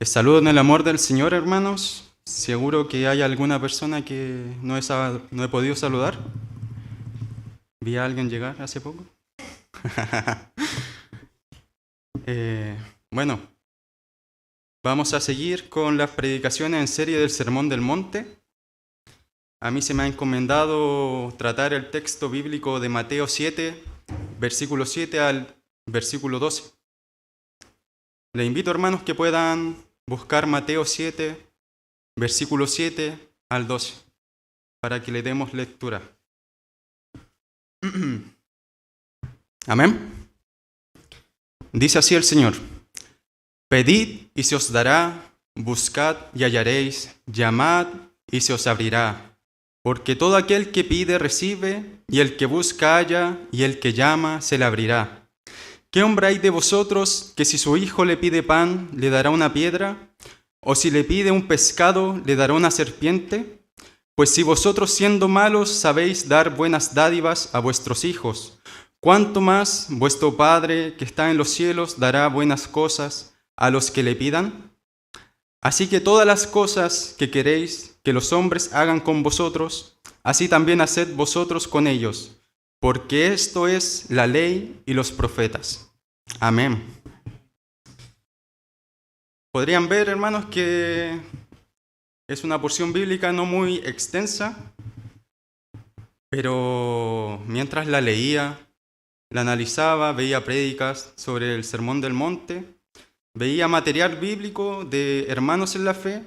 Les saludo en el amor del Señor, hermanos. Seguro que hay alguna persona que no he podido saludar. Vi a alguien llegar hace poco. Eh, bueno, vamos a seguir con las predicaciones en serie del Sermón del Monte. A mí se me ha encomendado tratar el texto bíblico de Mateo 7, versículo 7 al versículo 12. Les invito, hermanos, que puedan buscar Mateo 7, versículo 7 al 12, para que le demos lectura. Amén. Dice así el Señor: Pedid y se os dará, buscad y hallaréis, llamad y se os abrirá. Porque todo aquel que pide recibe, y el que busca halla, y el que llama se le abrirá. ¿Qué hombre hay de vosotros que si su hijo le pide pan, le dará una piedra? ¿O si le pide un pescado, le dará una serpiente? Pues si vosotros siendo malos sabéis dar buenas dádivas a vuestros hijos, ¿cuánto más vuestro Padre que está en los cielos dará buenas cosas a los que le pidan? Así que todas las cosas que queréis que los hombres hagan con vosotros, así también haced vosotros con ellos, porque esto es la ley y los profetas. Amén. Podrían ver, hermanos, que es una porción bíblica no muy extensa, pero mientras la leía, la analizaba, veía prédicas sobre el Sermón del Monte, veía material bíblico de hermanos en la fe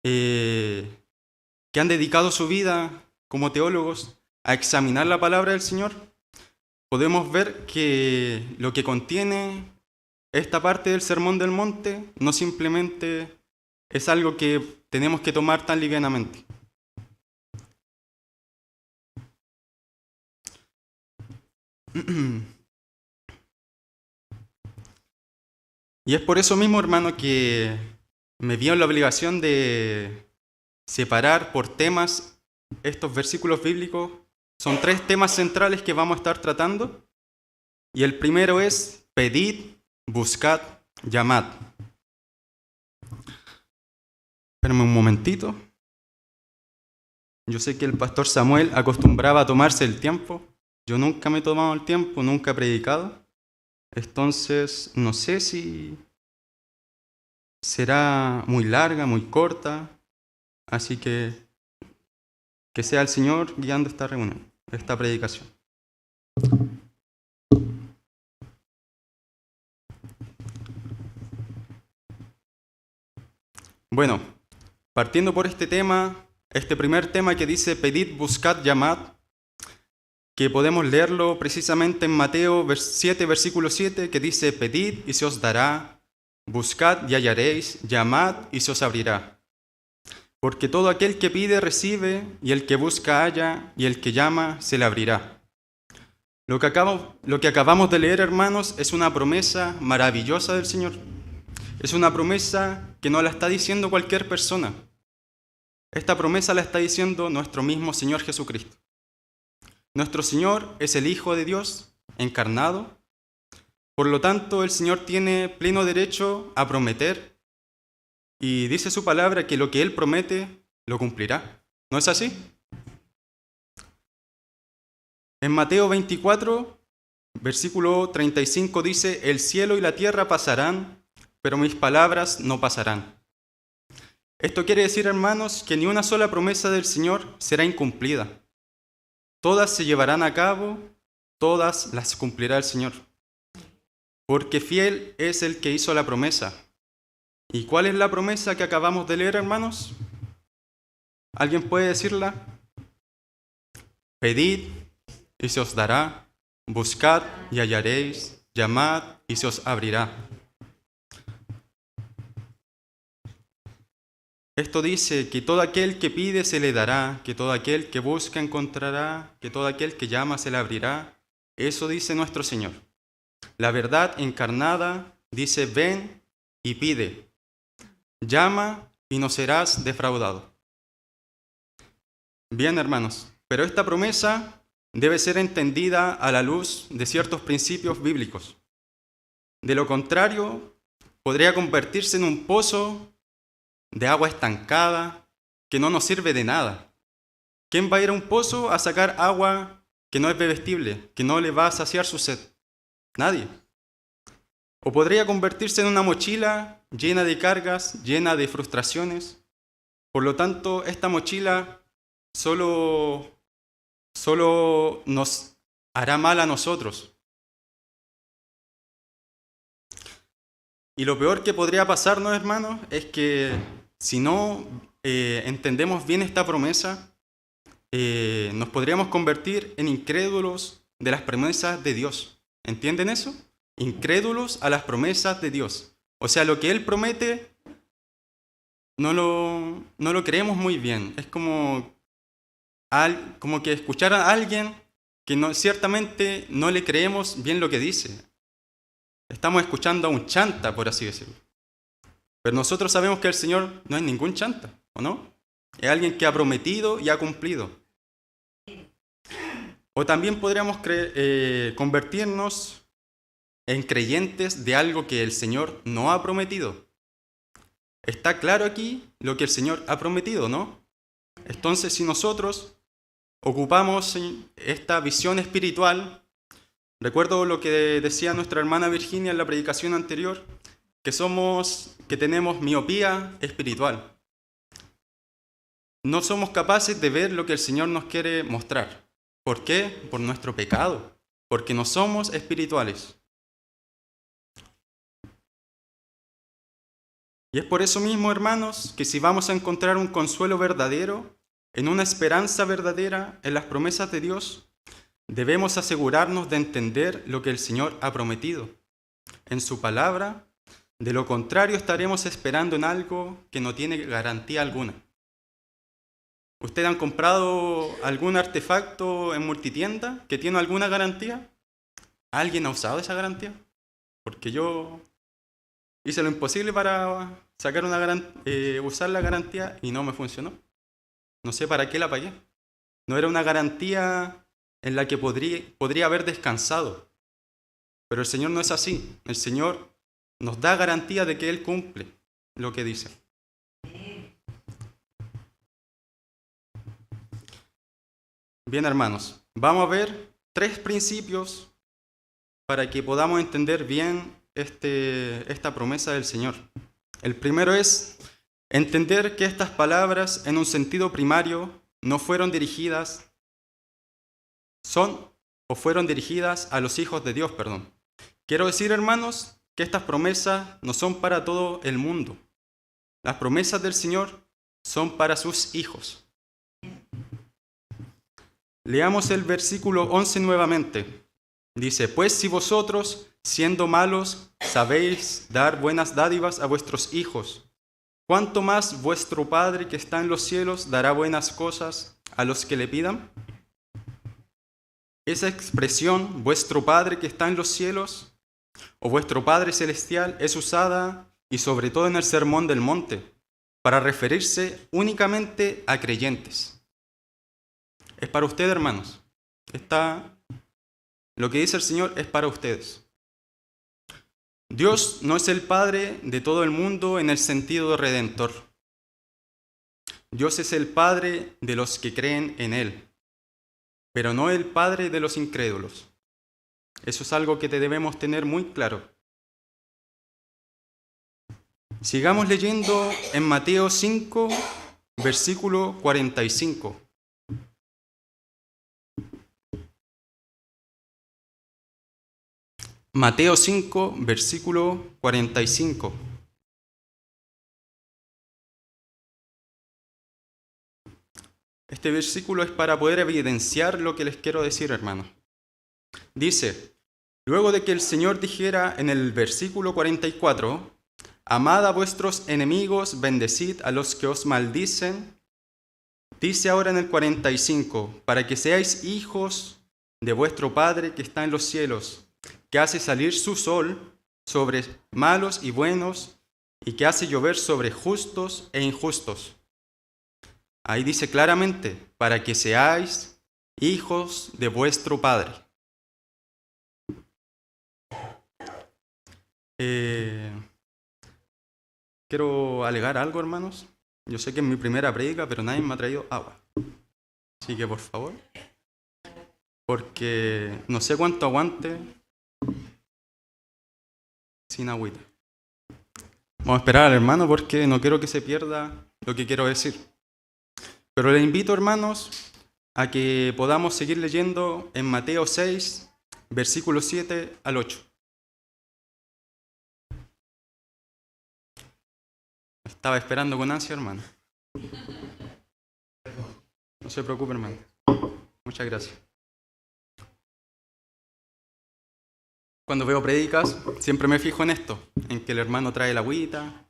que han dedicado su vida como teólogos a examinar la palabra del Señor. Podemos ver que lo que contiene esta parte del Sermón del Monte no simplemente es algo que tenemos que tomar tan livianamente. Y es por eso mismo, hermano, que me vi en la obligación de separar por temas estos versículos bíblicos. Son 3 temas centrales que vamos a estar tratando. Y el primero es: pedid, buscad, llamad. Espérame un momentito. Yo sé que el pastor Samuel acostumbraba a tomarse el tiempo. Yo nunca me he tomado el tiempo, nunca he predicado. Entonces, no sé si será muy larga, muy corta. Así que sea el Señor guiando esta reunión, esta predicación. Bueno, partiendo por este tema, este primer tema que dice pedid, buscad, llamad, que podemos leerlo precisamente en Mateo 7, versículo 7, que dice: pedid y se os dará, buscad y hallaréis, llamad y se os abrirá. Porque todo aquel que pide recibe, y el que busca halla, y el que llama se le abrirá. Lo que acabamos de leer, hermanos, es una promesa maravillosa del Señor. Es una promesa que no la está diciendo cualquier persona. Esta promesa la está diciendo nuestro mismo Señor Jesucristo. Nuestro Señor es el Hijo de Dios encarnado. Por lo tanto, el Señor tiene pleno derecho a prometer, y dice su palabra que lo que Él promete lo cumplirá. ¿No es así? En Mateo 24, versículo 35 dice: el cielo y la tierra pasarán, pero mis palabras no pasarán. Esto quiere decir, hermanos, que ni una sola promesa del Señor será incumplida. Todas se llevarán a cabo, todas las cumplirá el Señor. Porque fiel es el que hizo la promesa. ¿Y cuál es la promesa que acabamos de leer, hermanos? ¿Alguien puede decirla? Pedid y se os dará, buscad y hallaréis, llamad y se os abrirá. Esto dice que todo aquel que pide se le dará, que todo aquel que busca encontrará, que todo aquel que llama se le abrirá. Eso dice nuestro Señor. La verdad encarnada dice: ven y pide, llama y no serás defraudado. Bien, hermanos, pero esta promesa debe ser entendida a la luz de ciertos principios bíblicos. De lo contrario, podría convertirse en un pozo de agua estancada que no nos sirve de nada. ¿Quién va a ir a un pozo a sacar agua que no es bebestible, que no le va a saciar su sed? Nadie. O podría convertirse en una mochila llena de cargas, llena de frustraciones. Por lo tanto, esta mochila solo nos hará mal a nosotros. Y lo peor que podría pasarnos, hermanos, es que si no entendemos bien esta promesa, nos podríamos convertir en incrédulos de las promesas de Dios. ¿Entienden eso? Incrédulos a las promesas de Dios. O sea, lo que Él promete no lo creemos muy bien. Es como que escuchar a alguien que ciertamente no le creemos bien lo que dice. Estamos escuchando a un chanta, por así decirlo. Pero nosotros sabemos que el Señor no es ningún chanta, ¿o no? Es alguien que ha prometido y ha cumplido. O también podríamos convertirnos en creyentes de algo que el Señor no ha prometido. Está claro aquí lo que el Señor ha prometido, ¿no? Entonces, si nosotros ocupamos esta visión espiritual, recuerdo lo que decía nuestra hermana Virginia en la predicación anterior, que tenemos miopía espiritual. No somos capaces de ver lo que el Señor nos quiere mostrar. ¿Por qué? Por nuestro pecado, porque no somos espirituales. Y es por eso mismo, hermanos, que si vamos a encontrar un consuelo verdadero, en una esperanza verdadera en las promesas de Dios, debemos asegurarnos de entender lo que el Señor ha prometido en su palabra. De lo contrario, estaremos esperando en algo que no tiene garantía alguna. ¿Ustedes han comprado algún artefacto en multitienda que tiene alguna garantía? ¿Alguien ha usado esa garantía? Porque yo hice lo imposible para sacar usar la garantía y no me funcionó. No sé para qué la pagué. No era una garantía en la que podría haber descansado. Pero el Señor no es así. El Señor nos da garantía de que Él cumple lo que dice. Bien, hermanos, vamos a ver 3 principios para que podamos entender bien esta promesa del Señor. El primero es entender que estas palabras en un sentido primario no fueron dirigidas, fueron dirigidas a los hijos de Dios, perdón. Quiero decir, hermanos, que estas promesas no son para todo el mundo. Las promesas del Señor son para sus hijos. Leamos el versículo 11 nuevamente. Dice, pues si vosotros, siendo malos, sabéis dar buenas dádivas a vuestros hijos, ¿cuánto más vuestro Padre que está en los cielos dará buenas cosas a los que le pidan? Esa expresión, vuestro Padre que está en los cielos, o vuestro Padre celestial, es usada, y sobre todo en el Sermón del Monte, para referirse únicamente a creyentes. Es para ustedes, hermanos. Lo que dice el Señor es para ustedes. Dios no es el Padre de todo el mundo en el sentido de redentor. Dios es el Padre de los que creen en Él, pero no el Padre de los incrédulos. Eso es algo que debemos tener muy claro. Sigamos leyendo en Mateo 5, versículo 45. Mateo 5, versículo 45. Este versículo es para poder evidenciar lo que les quiero decir, hermanos. Dice, luego de que el Señor dijera en el versículo 44, amad a vuestros enemigos, bendecid a los que os maldicen, dice ahora en el 45, para que seáis hijos de vuestro Padre que está en los cielos, que hace salir su sol sobre malos y buenos, y que hace llover sobre justos e injustos. Ahí dice claramente, para que seáis hijos de vuestro Padre. quiero alegar algo, hermanos. Yo sé que es mi primera prédica, pero nadie me ha traído agua. Así que, por favor, porque no sé cuánto aguante sin agüita. Vamos a esperar al hermano porque no quiero que se pierda lo que quiero decir. Pero les invito, hermanos, a que podamos seguir leyendo en Mateo 6, versículos 7 al 8. Estaba esperando con ansia, hermano. No se preocupe, hermano. Muchas gracias. Cuando veo prédicas, siempre me fijo en esto, en que el hermano trae la agüita.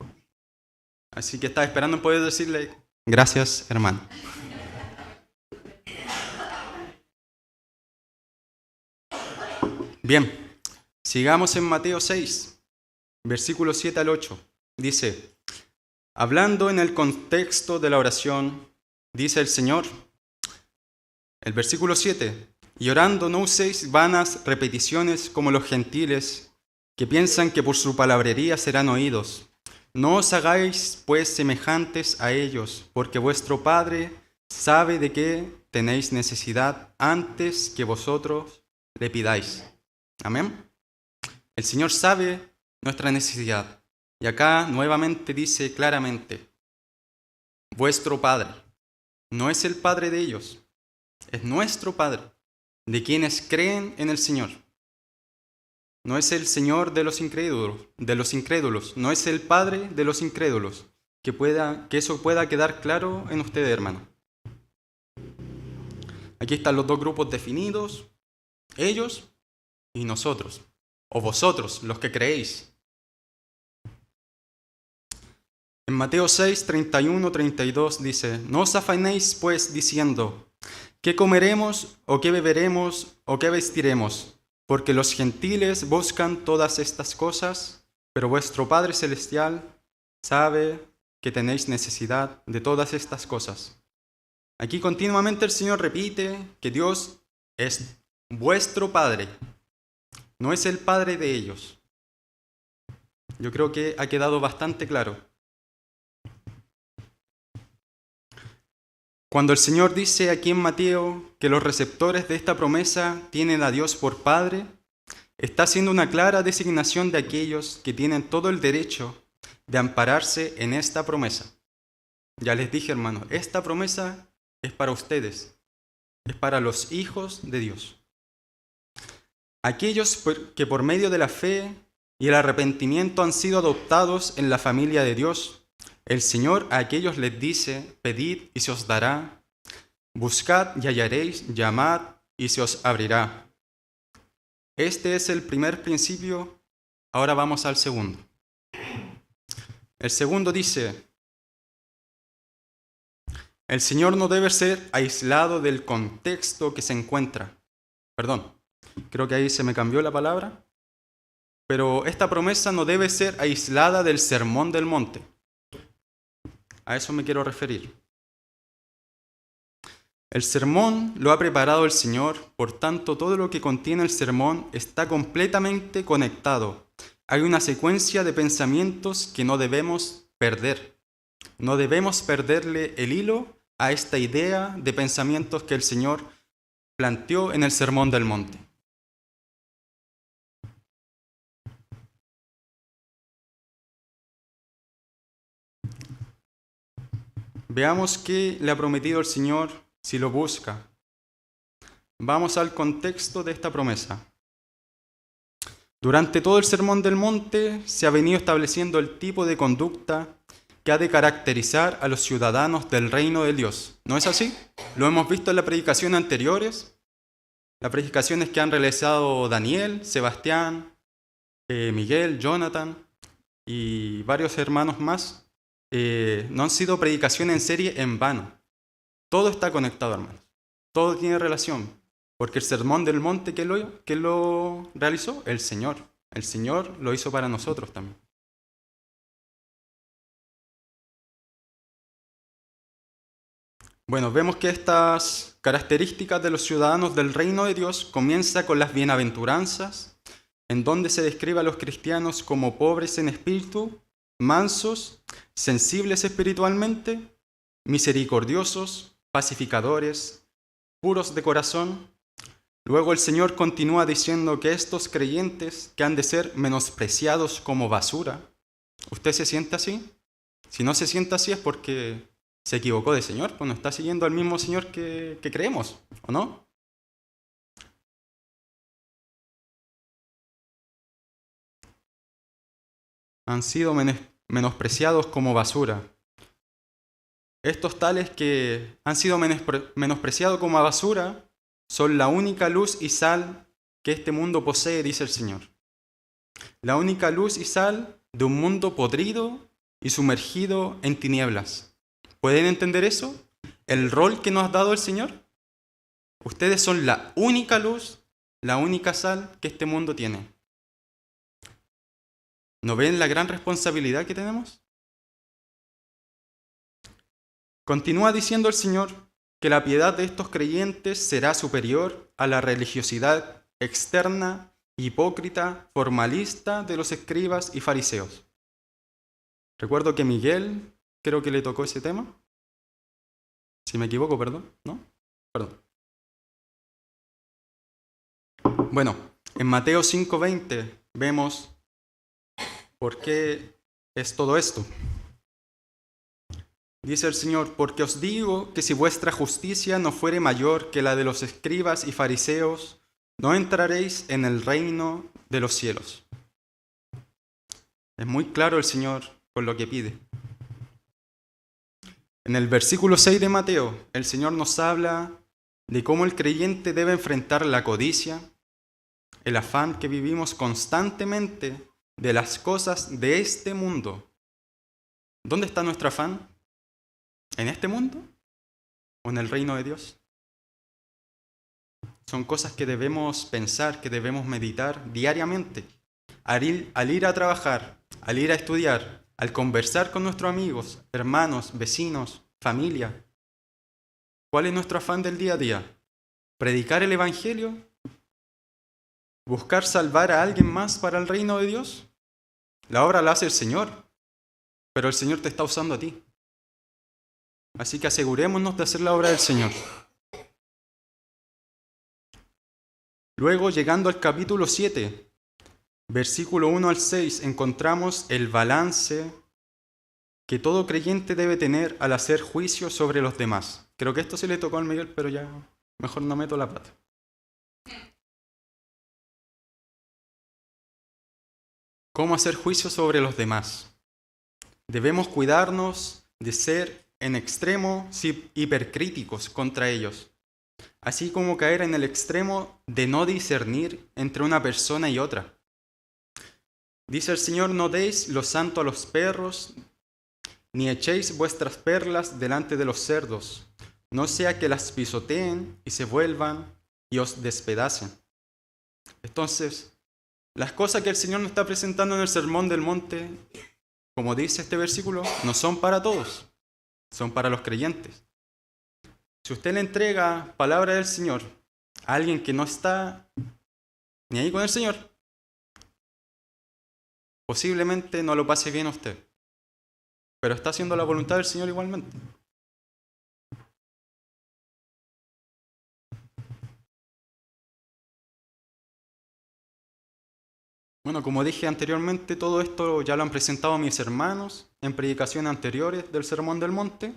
Así que estaba esperando poder decirle, gracias, hermano. Bien, sigamos en Mateo 6, versículos 7 al 8. Dice, hablando en el contexto de la oración, dice el Señor, el versículo 7, y orando no uséis vanas repeticiones como los gentiles, que piensan que por su palabrería serán oídos. No os hagáis pues semejantes a ellos, porque vuestro Padre sabe de qué tenéis necesidad antes que vosotros le pidáis. Amén. El Señor sabe nuestra necesidad. Y acá nuevamente dice claramente, vuestro Padre. No es el Padre de ellos, es nuestro Padre, de quienes creen en el Señor. No es el Señor de los incrédulos, no es el Padre de los incrédulos. Que eso pueda quedar claro en ustedes, hermano. Aquí están los dos grupos definidos, ellos y nosotros, o vosotros, los que creéis. En Mateo 6, 31, 32 dice, no os afanéis pues diciendo, ¿qué comeremos o qué beberemos o qué vestiremos? Porque los gentiles buscan todas estas cosas, pero vuestro Padre Celestial sabe que tenéis necesidad de todas estas cosas. Aquí continuamente el Señor repite que Dios es vuestro Padre, no es el Padre de ellos. Yo creo que ha quedado bastante claro. Cuando el Señor dice aquí en Mateo que los receptores de esta promesa tienen a Dios por Padre, está haciendo una clara designación de aquellos que tienen todo el derecho de ampararse en esta promesa. Ya les dije, hermanos, esta promesa es para ustedes, es para los hijos de Dios. Aquellos que por medio de la fe y el arrepentimiento han sido adoptados en la familia de Dios, el Señor a aquellos les dice, pedid y se os dará, buscad y hallaréis, llamad y se os abrirá. Este es el primer principio, ahora vamos al segundo. El segundo dice, el Señor no debe ser aislado del contexto que se encuentra. Perdón, creo que ahí se me cambió la palabra, pero esta promesa no debe ser aislada del Sermón del Monte. A eso me quiero referir. El sermón lo ha preparado el Señor, por tanto todo lo que contiene el sermón está completamente conectado. Hay una secuencia de pensamientos que no debemos perder. No debemos perderle el hilo a esta idea de pensamientos que el Señor planteó en el Sermón del Monte. Veamos qué le ha prometido el Señor si lo busca. Vamos al contexto de esta promesa. Durante todo el Sermón del Monte se ha venido estableciendo el tipo de conducta que ha de caracterizar a los ciudadanos del reino de Dios. ¿No es así? Lo hemos visto en las predicaciones anteriores, las predicaciones que han realizado Daniel, Sebastián, Miguel, Jonathan y varios hermanos más. No han sido predicaciones en serie en vano. Todo está conectado, hermanos. Todo tiene relación. Porque el Sermón del Monte, ¿quién lo realizó? El Señor. El Señor lo hizo para nosotros también. Bueno, vemos que estas características de los ciudadanos del reino de Dios comienza con las bienaventuranzas, en donde se describe a los cristianos como pobres en espíritu mansos, sensibles espiritualmente, misericordiosos, pacificadores, puros de corazón. Luego el Señor continúa diciendo que estos creyentes que han de ser menospreciados como basura, ¿usted se siente así? Si no se siente así es porque se equivocó de Señor, pues no está siguiendo al mismo Señor que creemos, ¿o no? Han sido menospreciados como basura. Estos tales que han sido menospreciados como basura son la única luz y sal que este mundo posee, dice el Señor. La única luz y sal de un mundo podrido y sumergido en tinieblas. ¿Pueden entender eso? El rol que nos ha dado el Señor. Ustedes son la única luz, la única sal que este mundo tiene. ¿No ven la gran responsabilidad que tenemos? Continúa diciendo el Señor que la piedad de estos creyentes será superior a la religiosidad externa, hipócrita, formalista de los escribas y fariseos. Recuerdo que Miguel, creo que le tocó ese tema. Si me equivoco, perdón, ¿no? Perdón. Bueno, en Mateo 5:20 vemos por qué es todo esto. Dice el Señor, porque os digo que si vuestra justicia no fuere mayor que la de los escribas y fariseos, no entraréis en el reino de los cielos. Es muy claro el Señor con lo que pide. En el versículo 6 de Mateo, el Señor nos habla de cómo el creyente debe enfrentar la codicia, el afán que vivimos constantemente de las cosas de este mundo. ¿Dónde está nuestro afán? ¿En este mundo o en el reino de Dios? Son cosas que debemos pensar, que debemos meditar diariamente. Al ir a trabajar, al ir a estudiar, al conversar con nuestros amigos, hermanos, vecinos, familia. ¿Cuál es nuestro afán del día a día? ¿Predicar el Evangelio? ¿Buscar salvar a alguien más para el reino de Dios? La obra la hace el Señor, pero el Señor te está usando a ti. Así que asegurémonos de hacer la obra del Señor. Luego, llegando al capítulo 7, versículo 1 al 6, encontramos el balance que todo creyente debe tener al hacer juicio sobre los demás. Creo que esto se le tocó al Miguel, pero ya mejor no meto la pata. ¿Cómo hacer juicio sobre los demás? Debemos cuidarnos de ser en extremo hipercríticos contra ellos, así como caer en el extremo de no discernir entre una persona y otra. Dice el Señor, no deis lo santo a los perros, ni echéis vuestras perlas delante de los cerdos, no sea que las pisoteen y se vuelvan y os despedacen. Entonces, las cosas que el Señor nos está presentando en el Sermón del Monte, como dice este versículo, no son para todos, son para los creyentes. Si usted le entrega palabra del Señor a alguien que no está ni ahí con el Señor, posiblemente no lo pase bien a usted, pero está haciendo la voluntad del Señor igualmente. Bueno, como dije anteriormente, todo esto ya lo han presentado mis hermanos en predicaciones anteriores del Sermón del Monte.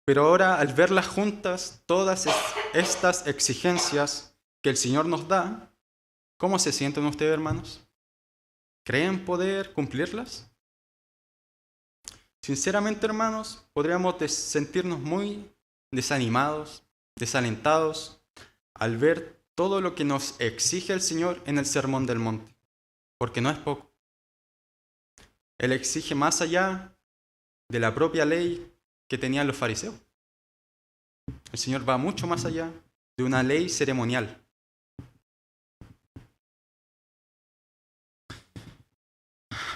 Pero ahora, al verlas juntas, todas estas exigencias que el Señor nos da, ¿cómo se sienten ustedes, hermanos? ¿Creen poder cumplirlas? Sinceramente, hermanos, podríamos sentirnos muy desanimados, desalentados, al ver todo lo que nos exige el Señor en el Sermón del Monte, porque no es poco. Él exige más allá de la propia ley que tenían los fariseos. El Señor va mucho más allá de una ley ceremonial.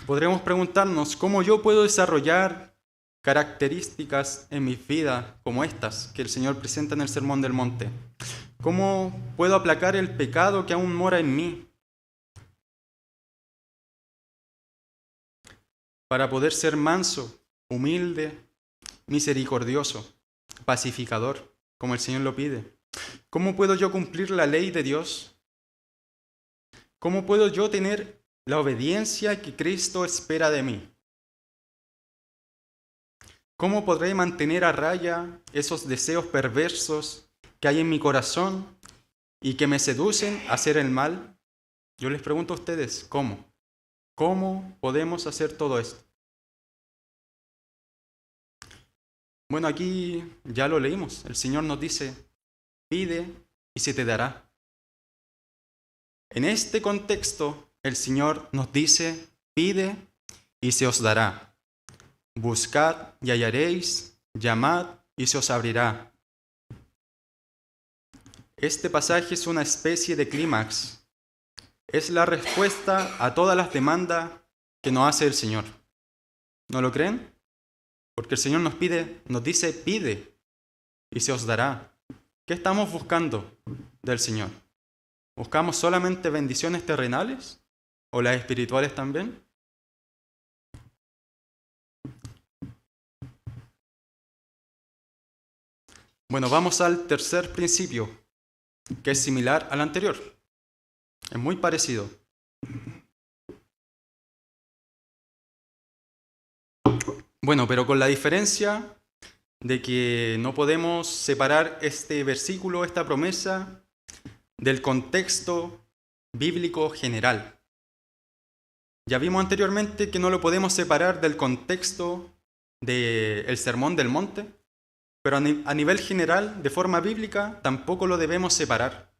Podremos preguntarnos cómo yo puedo desarrollar características en mi vida como estas que el Señor presenta en el Sermón del Monte. ¿Cómo puedo aplacar el pecado que aún mora en mí? para poder ser manso, humilde, misericordioso, pacificador, como el Señor lo pide? ¿Cómo puedo yo cumplir la ley de Dios? ¿Cómo puedo yo tener la obediencia que Cristo espera de mí? ¿Cómo podré mantener a raya esos deseos perversos que hay en mi corazón y que me seducen a hacer el mal? Yo les pregunto a ustedes, ¿cómo? ¿Cómo podemos hacer todo esto? Bueno, aquí ya lo leímos. El Señor nos dice, pide y se te dará. En este contexto, el Señor nos dice, pide y se os dará. Buscad y hallaréis, llamad y se os abrirá. Este pasaje es una especie de clímax. Es la respuesta a todas las demandas que nos hace el Señor. ¿No lo creen? Porque el Señor nos dice, pide y se os dará. ¿Qué estamos buscando del Señor? ¿Buscamos solamente bendiciones terrenales o las espirituales también? Bueno, vamos al tercer principio, que es similar al anterior. Es muy parecido. Bueno, pero con la diferencia de que no podemos separar este versículo, esta promesa, del contexto bíblico general. Ya vimos anteriormente que no lo podemos separar del contexto del Sermón del Monte, pero a nivel general, de forma bíblica, tampoco lo debemos separar,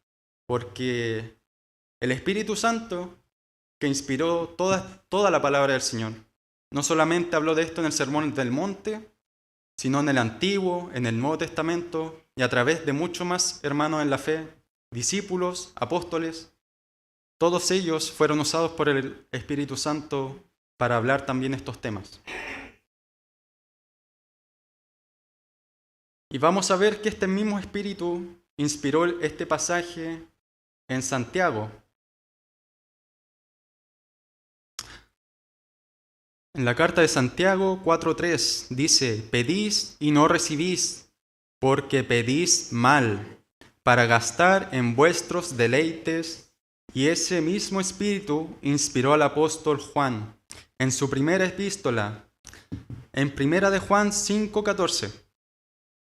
porque el Espíritu Santo, que inspiró toda la palabra del Señor, no solamente habló de esto en el Sermón del Monte, sino en el Antiguo, en el Nuevo Testamento, y a través de muchos más hermanos en la fe, discípulos, apóstoles. Todos ellos fueron usados por el Espíritu Santo para hablar también estos temas. Y vamos a ver que este mismo Espíritu inspiró este pasaje en Santiago. En la carta de Santiago 4:3 dice, pedís y no recibís, porque pedís mal, para gastar en vuestros deleites. Y ese mismo Espíritu inspiró al apóstol Juan en su primera epístola, en primera de Juan 5:14.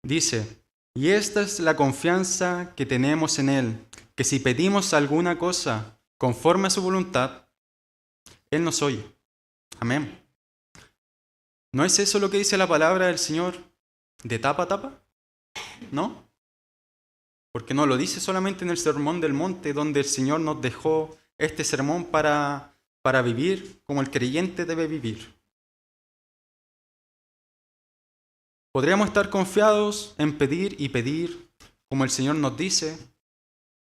Dice, y esta es la confianza que tenemos en Él, que si pedimos alguna cosa conforme a su voluntad, Él nos oye. Amén. ¿No es eso lo que dice la palabra del Señor de tapa a tapa? ¿No? Porque no lo dice solamente en el Sermón del Monte, donde el Señor nos dejó este sermón para vivir como el creyente debe vivir. Podríamos estar confiados en pedir y pedir, como el Señor nos dice,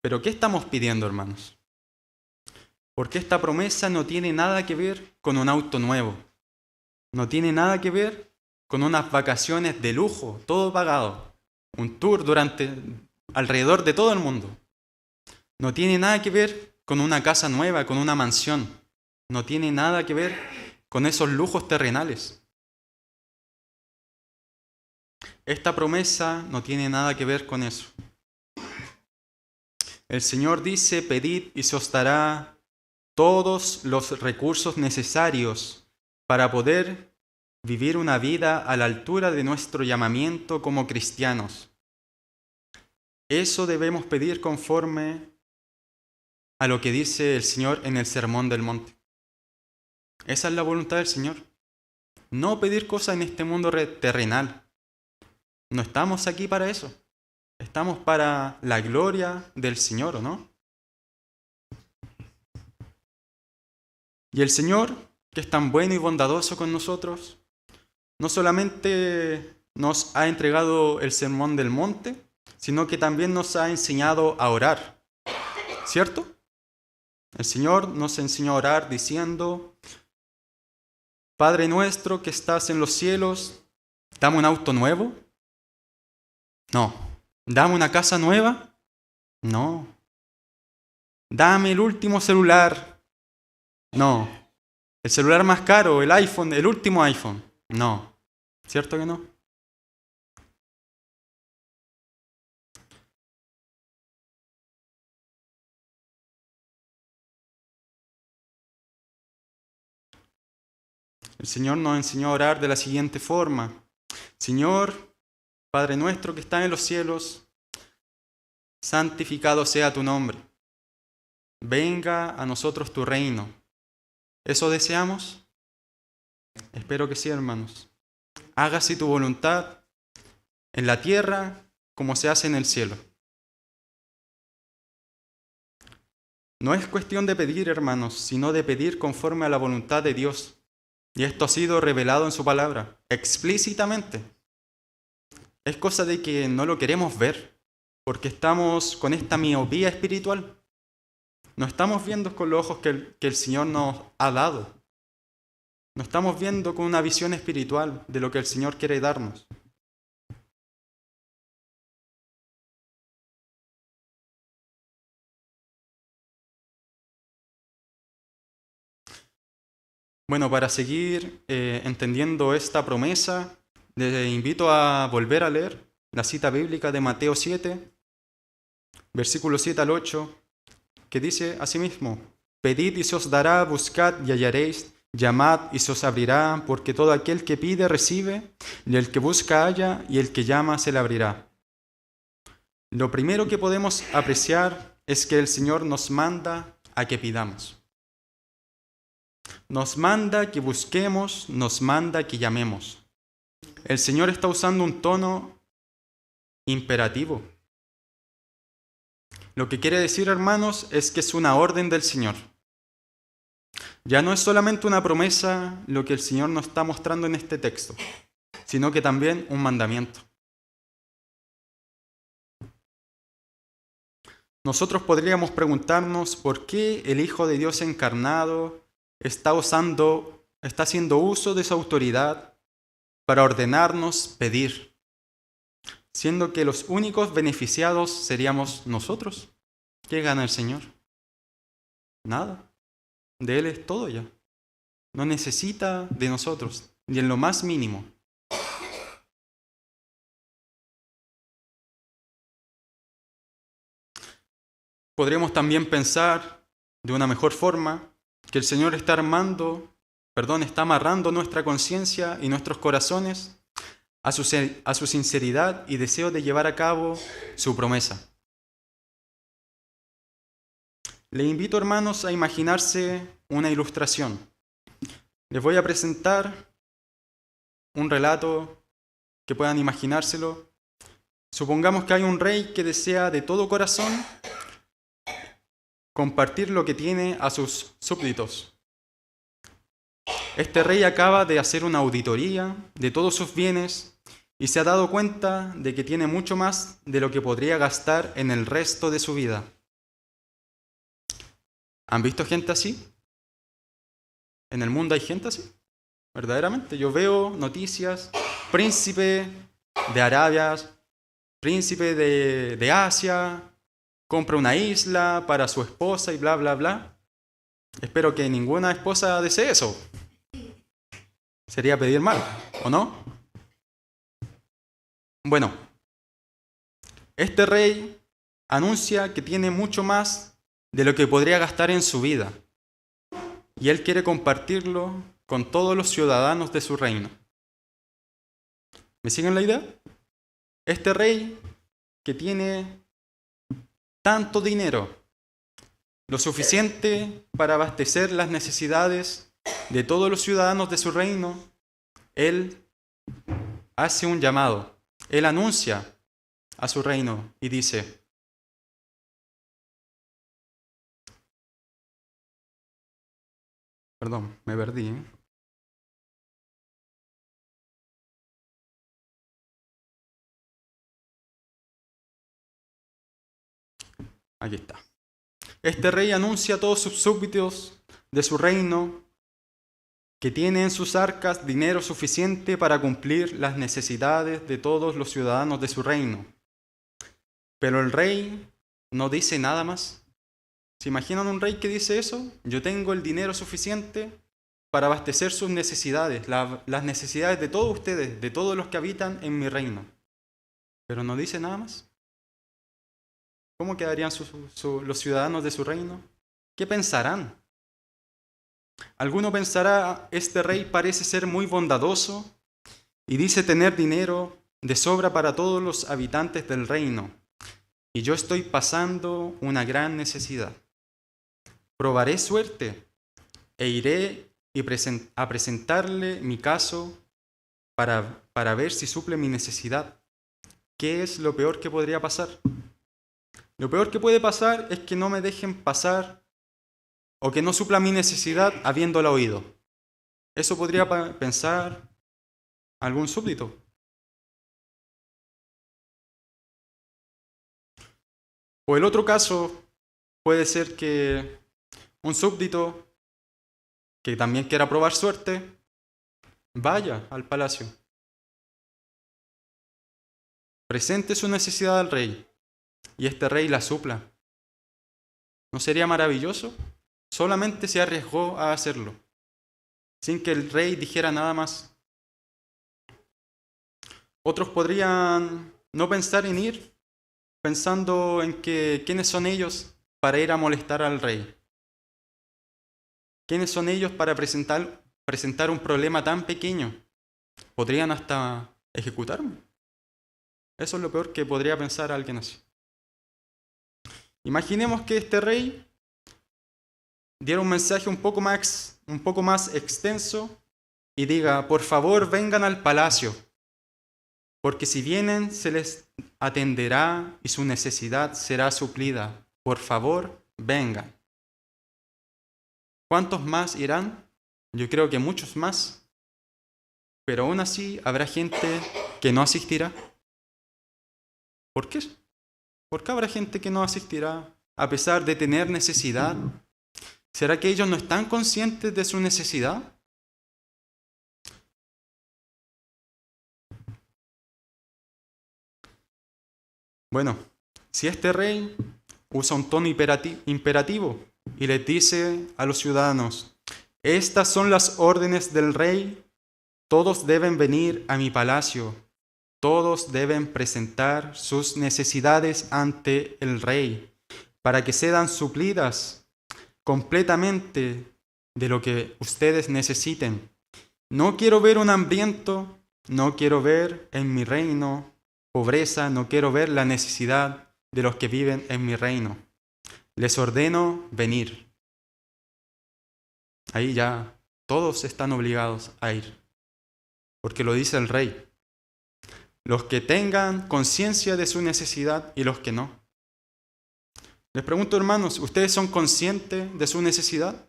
pero ¿qué estamos pidiendo, hermanos? Porque esta promesa no tiene nada que ver con un auto nuevo, no tiene nada que ver con unas vacaciones de lujo, todo pagado, un tour alrededor de todo el mundo. No tiene nada que ver con una casa nueva, con una mansión. No tiene nada que ver con esos lujos terrenales. Esta promesa no tiene nada que ver con eso. El Señor dice, pedid y se os dará todos los recursos necesarios para poder vivir una vida a la altura de nuestro llamamiento como cristianos. Eso debemos pedir conforme a lo que dice el Señor en el Sermón del Monte. Esa es la voluntad del Señor. No pedir cosas en este mundo terrenal. No estamos aquí para eso. Estamos para la gloria del Señor, ¿o no? Y el Señor, que es tan bueno y bondadoso con nosotros, no solamente nos ha entregado el Sermón del Monte, sino que también nos ha enseñado a orar. ¿Cierto? El Señor nos enseñó a orar diciendo, Padre nuestro que estás en los cielos, dame un auto nuevo. No. ¿Dame una casa nueva? No. ¿Dame el último celular? No. El celular más caro, el iPhone, el último iPhone. No, ¿cierto que no? El Señor nos enseñó a orar de la siguiente forma. Señor, Padre nuestro que está en los cielos, santificado sea tu nombre. Venga a nosotros tu reino. ¿Eso deseamos? Espero que sí, hermanos. Hágase tu voluntad en la tierra como se hace en el cielo. No es cuestión de pedir, hermanos, sino de pedir conforme a la voluntad de Dios. Y esto ha sido revelado en su palabra, explícitamente. Es cosa de que no lo queremos ver, porque estamos con esta miopía espiritual. No estamos viendo con los ojos que el Señor nos ha dado. No estamos viendo con una visión espiritual de lo que el Señor quiere darnos. Bueno, para seguir entendiendo esta promesa, les invito a volver a leer la cita bíblica de Mateo 7, versículos 7 al 8, que dice asimismo: pedid y se os dará, buscad y hallaréis, llamad y se os abrirá, porque todo aquel que pide recibe, y el que busca halla, y el que llama se le abrirá. Lo primero que podemos apreciar es que el Señor nos manda a que pidamos. Nos manda que busquemos, nos manda que llamemos. El Señor está usando un tono imperativo. Lo que quiere decir, hermanos, es que es una orden del Señor. Ya no es solamente una promesa lo que el Señor nos está mostrando en este texto, sino que también un mandamiento. Nosotros podríamos preguntarnos por qué el Hijo de Dios encarnado está haciendo uso de su autoridad para ordenarnos pedir, siendo que los únicos beneficiados seríamos nosotros. ¿Qué gana el Señor? Nada. De Él es todo ya. No necesita de nosotros, ni en lo más mínimo. Podríamos también pensar de una mejor forma que el Señor está amarrando nuestra conciencia y nuestros corazones a su sinceridad y deseo de llevar a cabo su promesa. Le invito, hermanos, a imaginarse una ilustración. Les voy a presentar un relato que puedan imaginárselo. Supongamos que hay un rey que desea de todo corazón compartir lo que tiene a sus súbditos. Este rey acaba de hacer una auditoría de todos sus bienes y se ha dado cuenta de que tiene mucho más de lo que podría gastar en el resto de su vida. ¿Han visto gente así? ¿En el mundo hay gente así? Verdaderamente, yo veo noticias, príncipe de Arabia, príncipe de Asia, compra una isla para su esposa y bla, bla, bla. Espero que ninguna esposa desee eso. Sería pedir mal, ¿o no? Bueno, este rey anuncia que tiene mucho más de lo que podría gastar en su vida. Y él quiere compartirlo con todos los ciudadanos de su reino. ¿Me siguen la idea? Este rey que tiene tanto dinero, lo suficiente para abastecer las necesidades de todos los ciudadanos de su reino, él hace un llamado, él anuncia a su reino y dice: perdón, me perdí, ¿eh? Aquí está. Este rey anuncia a todos sus súbditos de su reino que tiene en sus arcas dinero suficiente para cumplir las necesidades de todos los ciudadanos de su reino. Pero el rey no dice nada más. ¿Se imaginan un rey que dice eso? Yo tengo el dinero suficiente para abastecer sus necesidades, las necesidades de todos ustedes, de todos los que habitan en mi reino. Pero no dice nada más. ¿Cómo quedarían los ciudadanos de su reino? ¿Qué pensarán? Alguno pensará, este rey parece ser muy bondadoso y dice tener dinero de sobra para todos los habitantes del reino, y yo estoy pasando una gran necesidad. Probaré suerte e iré a presentarle mi caso para ver si suple mi necesidad. ¿Qué es lo peor que podría pasar? Lo peor que puede pasar es que no me dejen pasar o que no supla mi necesidad habiéndola oído. Eso podría pensar algún súbdito. O el otro caso puede ser que un súbdito que también quiera probar suerte vaya al palacio, presente su necesidad al rey y este rey la supla. ¿No sería maravilloso? Solamente se arriesgó a hacerlo, sin que el rey dijera nada más. Otros podrían no pensar en ir, pensando en que quiénes son ellos para ir a molestar al rey. ¿Quiénes son ellos para presentar un problema tan pequeño? Podrían hasta ejecutarme. Eso es lo peor que podría pensar alguien así. Imaginemos que este rey diera un mensaje un poco más extenso y diga, por favor vengan al palacio, porque si vienen se les atenderá y su necesidad será suplida. Por favor, vengan. ¿Cuántos más irán? Yo creo que muchos más, pero aún así habrá gente que no asistirá. ¿Por qué? ¿Por qué habrá gente que no asistirá a pesar de tener necesidad? ¿Será que ellos no están conscientes de su necesidad? Bueno, si este rey usa un tono imperativo y les dice a los ciudadanos, estas son las órdenes del rey, todos deben venir a mi palacio, todos deben presentar sus necesidades ante el rey, para que sean suplidas completamente de lo que ustedes necesiten. No quiero ver un hambriento, no quiero ver en mi reino pobreza, no quiero ver la necesidad de los que viven en mi reino. Les ordeno venir. Ahí ya todos están obligados a ir, porque lo dice el rey. Los que tengan conciencia de su necesidad y los que no. Les pregunto, hermanos, ¿ustedes son conscientes de su necesidad?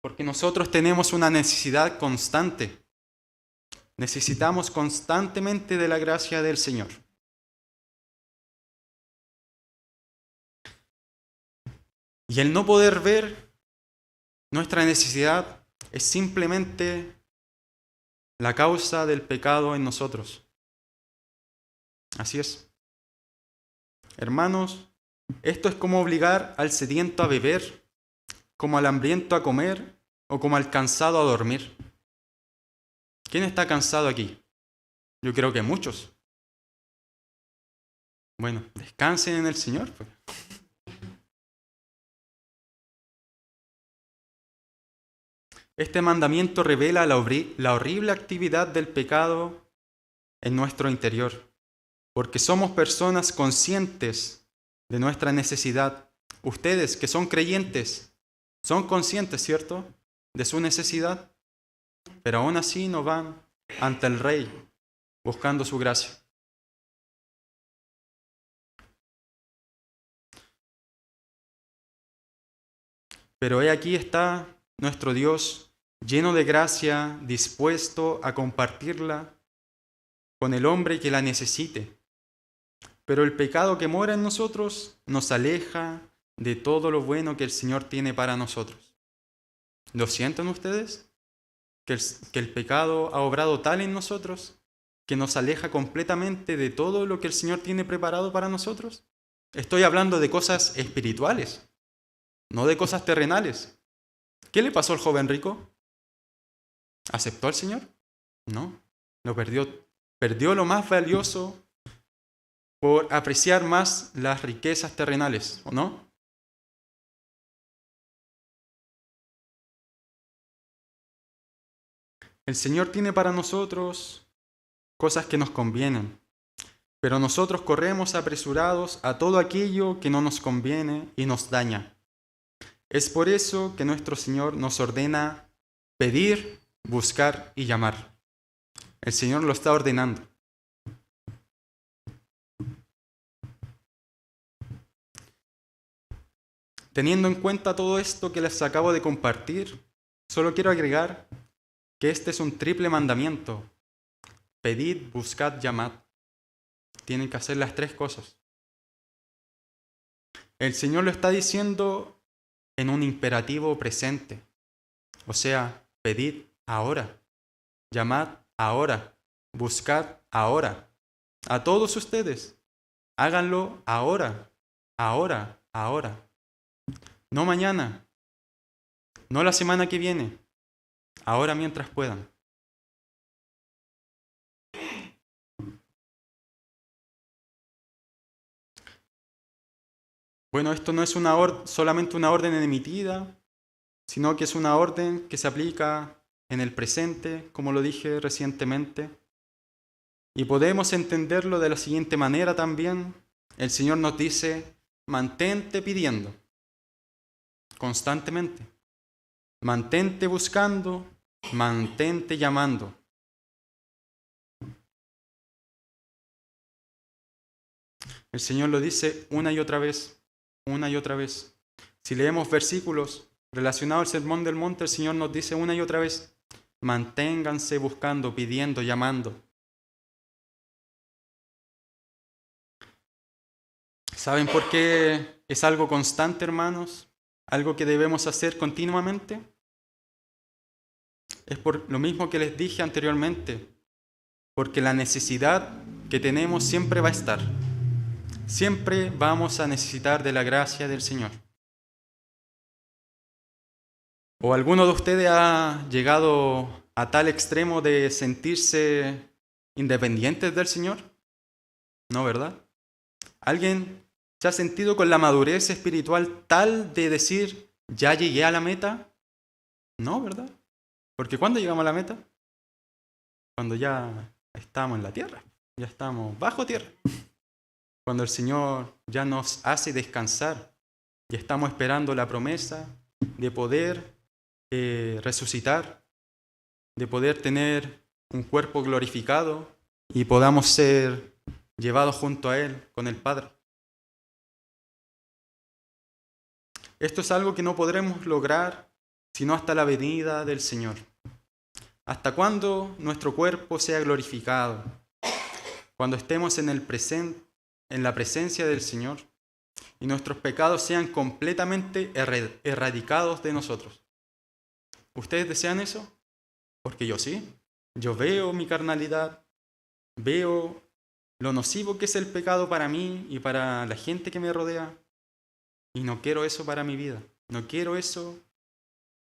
Porque nosotros tenemos una necesidad constante. Necesitamos constantemente de la gracia del Señor. Y el no poder ver nuestra necesidad es simplemente la causa del pecado en nosotros. Así es. Hermanos, esto es como obligar al sediento a beber, como al hambriento a comer o como al cansado a dormir. ¿Quién está cansado aquí? Yo creo que muchos. Bueno, descansen en el Señor, pues. Este mandamiento revela la horrible actividad del pecado en nuestro interior, porque somos personas conscientes de nuestra necesidad. Ustedes que son creyentes, son conscientes, ¿cierto?, de su necesidad, pero aún así no van ante el Rey buscando su gracia. Pero he aquí está nuestro Dios lleno de gracia, dispuesto a compartirla con el hombre que la necesite. Pero el pecado que mora en nosotros nos aleja de todo lo bueno que el Señor tiene para nosotros. ¿Lo sienten ustedes? Que el pecado ha obrado tal en nosotros que nos aleja completamente de todo lo que el Señor tiene preparado para nosotros. Estoy hablando de cosas espirituales, no de cosas terrenales. ¿Qué le pasó al joven rico? ¿Aceptó al Señor? No, lo perdió. Perdió lo más valioso por apreciar más las riquezas terrenales, ¿o no? El Señor tiene para nosotros cosas que nos convienen, pero nosotros corremos apresurados a todo aquello que no nos conviene y nos daña. Es por eso que nuestro Señor nos ordena pedir, buscar y llamar. El Señor lo está ordenando. Teniendo en cuenta todo esto que les acabo de compartir, solo quiero agregar que este es un triple mandamiento. Pedid, buscad, llamad. Tienen que hacer las tres cosas. El Señor lo está diciendo en un imperativo presente. O sea, pedid ahora, llamad ahora, buscad ahora. A todos ustedes, háganlo ahora, ahora, ahora. No mañana, no la semana que viene, ahora mientras puedan. Bueno, esto no es solamente una orden emitida, sino que es una orden que se aplica en el presente, como lo dije recientemente. Y podemos entenderlo de la siguiente manera también. El Señor nos dice, mantente pidiendo constantemente. Mantente buscando, mantente llamando. El Señor lo dice una y otra vez, una y otra vez. Si leemos versículos relacionados al Sermón del Monte, el Señor nos dice una y otra vez, manténganse buscando, pidiendo, llamando. ¿Saben por qué es algo constante, hermanos? Algo que debemos hacer continuamente. Es por lo mismo que les dije anteriormente, porque la necesidad que tenemos siempre va a estar. Siempre vamos a necesitar de la gracia del Señor. ¿O alguno de ustedes ha llegado a tal extremo de sentirse independientes del Señor? No, ¿verdad? ¿Alguien se ha sentido con la madurez espiritual tal de decir, ya llegué a la meta? No, ¿verdad? Porque ¿cuándo llegamos a la meta? Cuando ya estamos en la tierra, ya estamos bajo tierra. Cuando el Señor ya nos hace descansar y estamos esperando la promesa de poder resucitar, de poder tener un cuerpo glorificado y podamos ser llevados junto a Él con el Padre. Esto es algo que no podremos lograr sino hasta la venida del Señor. ¿Hasta cuándo nuestro cuerpo sea glorificado? Cuando estemos en la presencia del Señor y nuestros pecados sean completamente erradicados de nosotros. ¿Ustedes desean eso? Porque yo sí. Yo veo mi carnalidad, veo lo nocivo que es el pecado para mí y para la gente que me rodea. Y no quiero eso para mi vida. No quiero eso.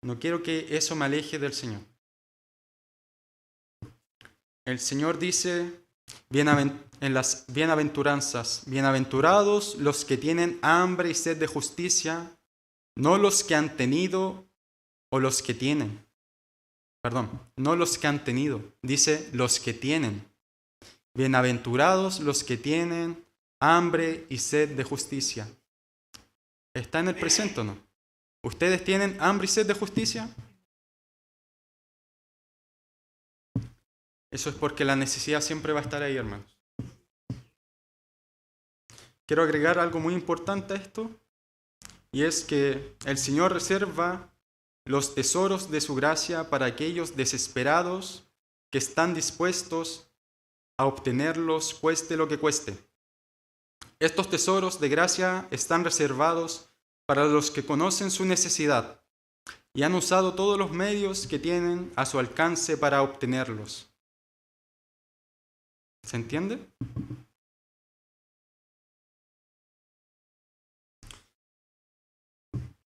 No quiero que eso me aleje del Señor. El Señor dice en las bienaventuranzas, bienaventurados los que tienen hambre y sed de justicia, no los que han tenido o los que tienen. Perdón, no los que han tenido, dice los que tienen. Bienaventurados los que tienen hambre y sed de justicia. ¿Está en el presente o no? ¿Ustedes tienen hambre y sed de justicia? Eso es porque la necesidad siempre va a estar ahí, hermanos. Quiero agregar algo muy importante a esto, y es que el Señor reserva los tesoros de su gracia para aquellos desesperados que están dispuestos a obtenerlos cueste lo que cueste. Estos tesoros de gracia están reservados para los que conocen su necesidad y han usado todos los medios que tienen a su alcance para obtenerlos. ¿Se entiende?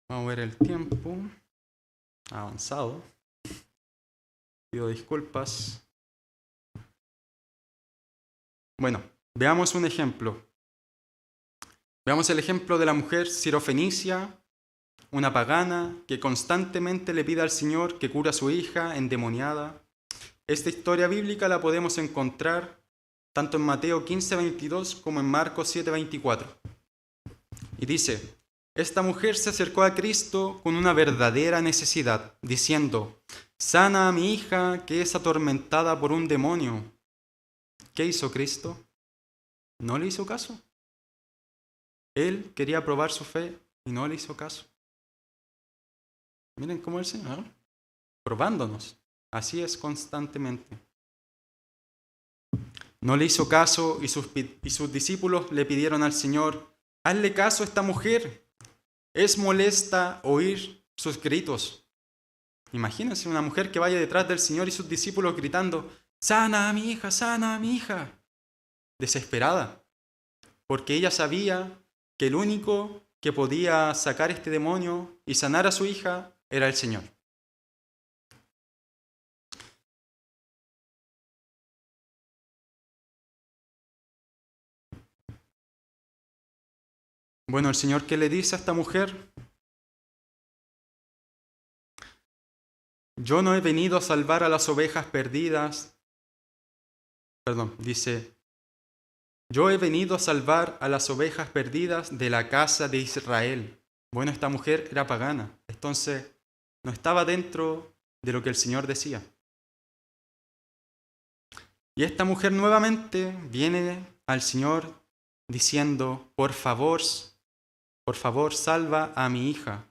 Vamos a ver el tiempo. avanzado. Pido disculpas. Bueno, veamos un ejemplo. Veamos el ejemplo de la mujer sirofenicia, una pagana que constantemente le pide al Señor que cure a su hija endemoniada. Esta historia bíblica la podemos encontrar tanto en Mateo 15:22 como en Marcos 7:24. Y dice, esta mujer se acercó a Cristo con una verdadera necesidad, diciendo, sana a mi hija que es atormentada por un demonio. ¿Qué hizo Cristo? No le hizo caso. Él quería probar su fe y no le hizo caso. Miren cómo el Señor, probándonos. Así es constantemente. No le hizo caso y sus discípulos le pidieron al Señor, hazle caso a esta mujer. Es molesta oír sus gritos. Imagínense una mujer que vaya detrás del Señor y sus discípulos gritando, sana a mi hija, sana a mi hija. Desesperada, porque ella sabía que el único que podía sacar este demonio y sanar a su hija era el Señor. Bueno, el Señor, ¿qué le dice a esta mujer? Yo no he venido a salvar a las ovejas perdidas. Dice, yo he venido a salvar a las ovejas perdidas de la casa de Israel. Bueno, esta mujer era pagana, entonces no estaba dentro de lo que el Señor decía. Y esta mujer nuevamente viene al Señor diciendo, por favor, salva a mi hija.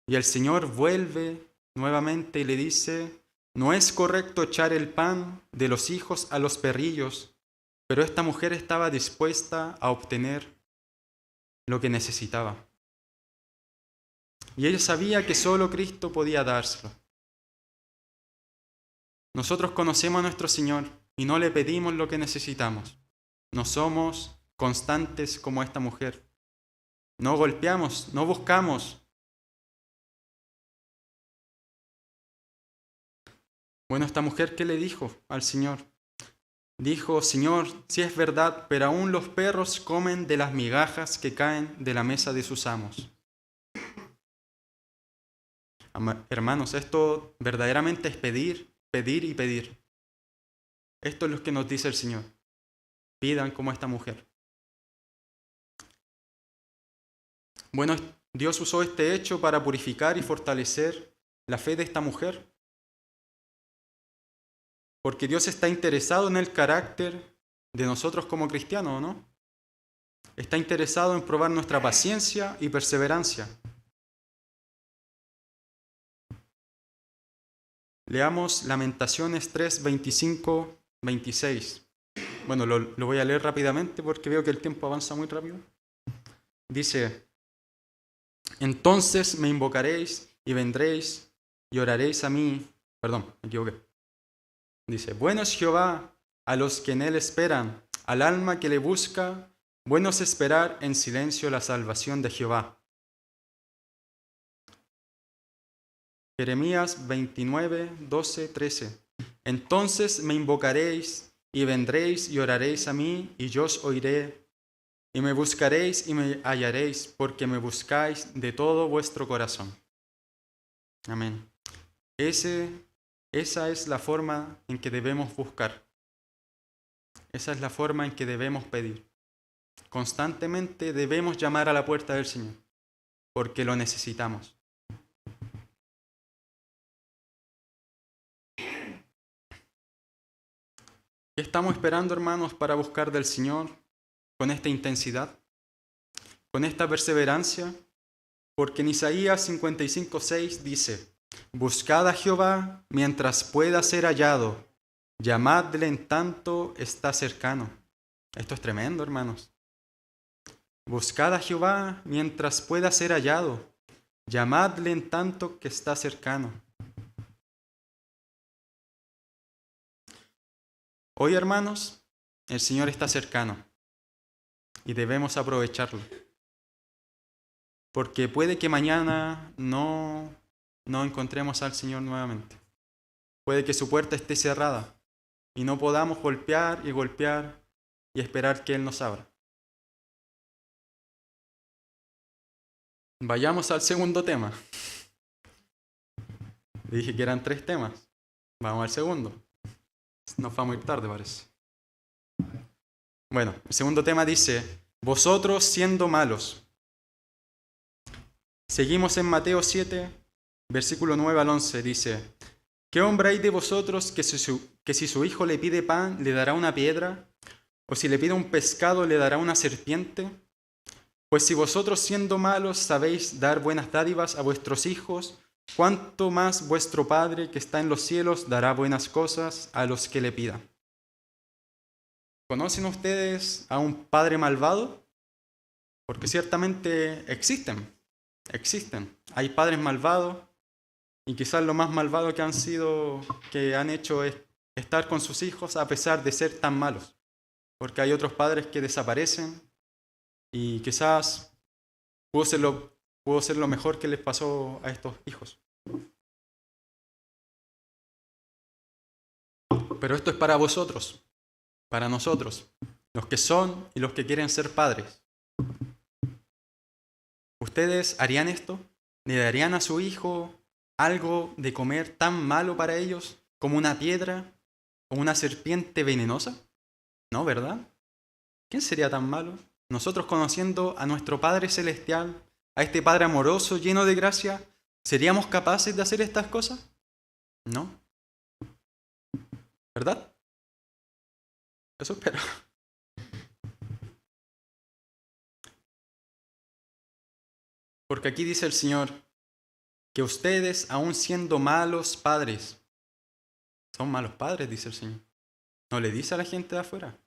Y el Señor vuelve nuevamente y le dice, no es correcto echar el pan de los hijos a los perrillos, pero esta mujer estaba dispuesta a obtener lo que necesitaba. Y ella sabía que solo Cristo podía dárselo. Nosotros conocemos a nuestro Señor y no le pedimos lo que necesitamos. No somos constantes como esta mujer. No golpeamos, no buscamos. Bueno, esta mujer, ¿qué le dijo al Señor? Dijo, Señor, si es verdad, pero aún los perros comen de las migajas que caen de la mesa de sus amos. Hermanos, esto verdaderamente es pedir, pedir y pedir. Esto es lo que nos dice el Señor. Pidan como esta mujer. Bueno, Dios usó este hecho para purificar y fortalecer la fe de esta mujer. Porque Dios está interesado en el carácter de nosotros como cristianos, ¿no? Está interesado en probar nuestra paciencia y perseverancia. Leamos Lamentaciones 3, 25, 26. Bueno, lo voy a leer rápidamente porque veo que el tiempo avanza muy rápido. Dice, entonces me invocaréis y vendréis y oraréis a mí. Perdón, me equivoqué. Dice, bueno es Jehová a los que en él esperan, al alma que le busca, bueno es esperar en silencio la salvación de Jehová. Jeremías 29, 12, 13. Entonces me invocaréis y vendréis y oraréis a mí y yo os oiré. Y me buscaréis y me hallaréis, porque me buscáis de todo vuestro corazón. Amén. Esa es la forma en que debemos buscar. Esa es la forma en que debemos pedir. Constantemente debemos llamar a la puerta del Señor, porque lo necesitamos. ¿Qué estamos esperando, hermanos, para buscar del Señor con esta intensidad, con esta perseverancia? Porque en Isaías 55:6 dice, buscad a Jehová mientras pueda ser hallado, llamadle en tanto está cercano. Esto es tremendo, hermanos. Buscad a Jehová mientras pueda ser hallado, llamadle en tanto que está cercano. Hoy, hermanos, el Señor está cercano y debemos aprovecharlo. Porque puede que mañana no no encontremos al Señor nuevamente. Puede que su puerta esté cerrada y no podamos golpear y esperar que Él nos abra. Vayamos al segundo tema. Dije que eran 3 temas. Vamos al segundo. Nos vamos a ir tarde, parece. Bueno, el segundo tema dice, vosotros siendo malos. Seguimos en Mateo 7, versículo 9 al 11, dice, ¿qué hombre hay de vosotros que si su hijo le pide pan, le dará una piedra? ¿O si le pide un pescado, le dará una serpiente? Pues si vosotros siendo malos sabéis dar buenas dádivas a vuestros hijos, ¿cuánto más vuestro Padre que está en los cielos dará buenas cosas a los que le pidan? ¿Conocen ustedes a un padre malvado? Porque ciertamente existen. Hay padres malvados y quizás lo más malvado que han hecho es estar con sus hijos a pesar de ser tan malos. Porque hay otros padres que desaparecen y quizás pudo ser lo mejor que les pasó a estos hijos. Pero esto es para vosotros, para nosotros, los que son y los que quieren ser padres. ¿Ustedes harían esto? ¿Le darían a su hijo algo de comer tan malo para ellos como una piedra o una serpiente venenosa? No, ¿verdad? ¿Quién sería tan malo? Nosotros, conociendo a nuestro Padre Celestial, a este Padre amoroso, lleno de gracia, ¿seríamos capaces de hacer estas cosas? No. ¿Verdad? Eso espero. Porque aquí dice el Señor que ustedes, aun siendo malos padres, son malos padres, dice el Señor. No le dice a la gente de afuera,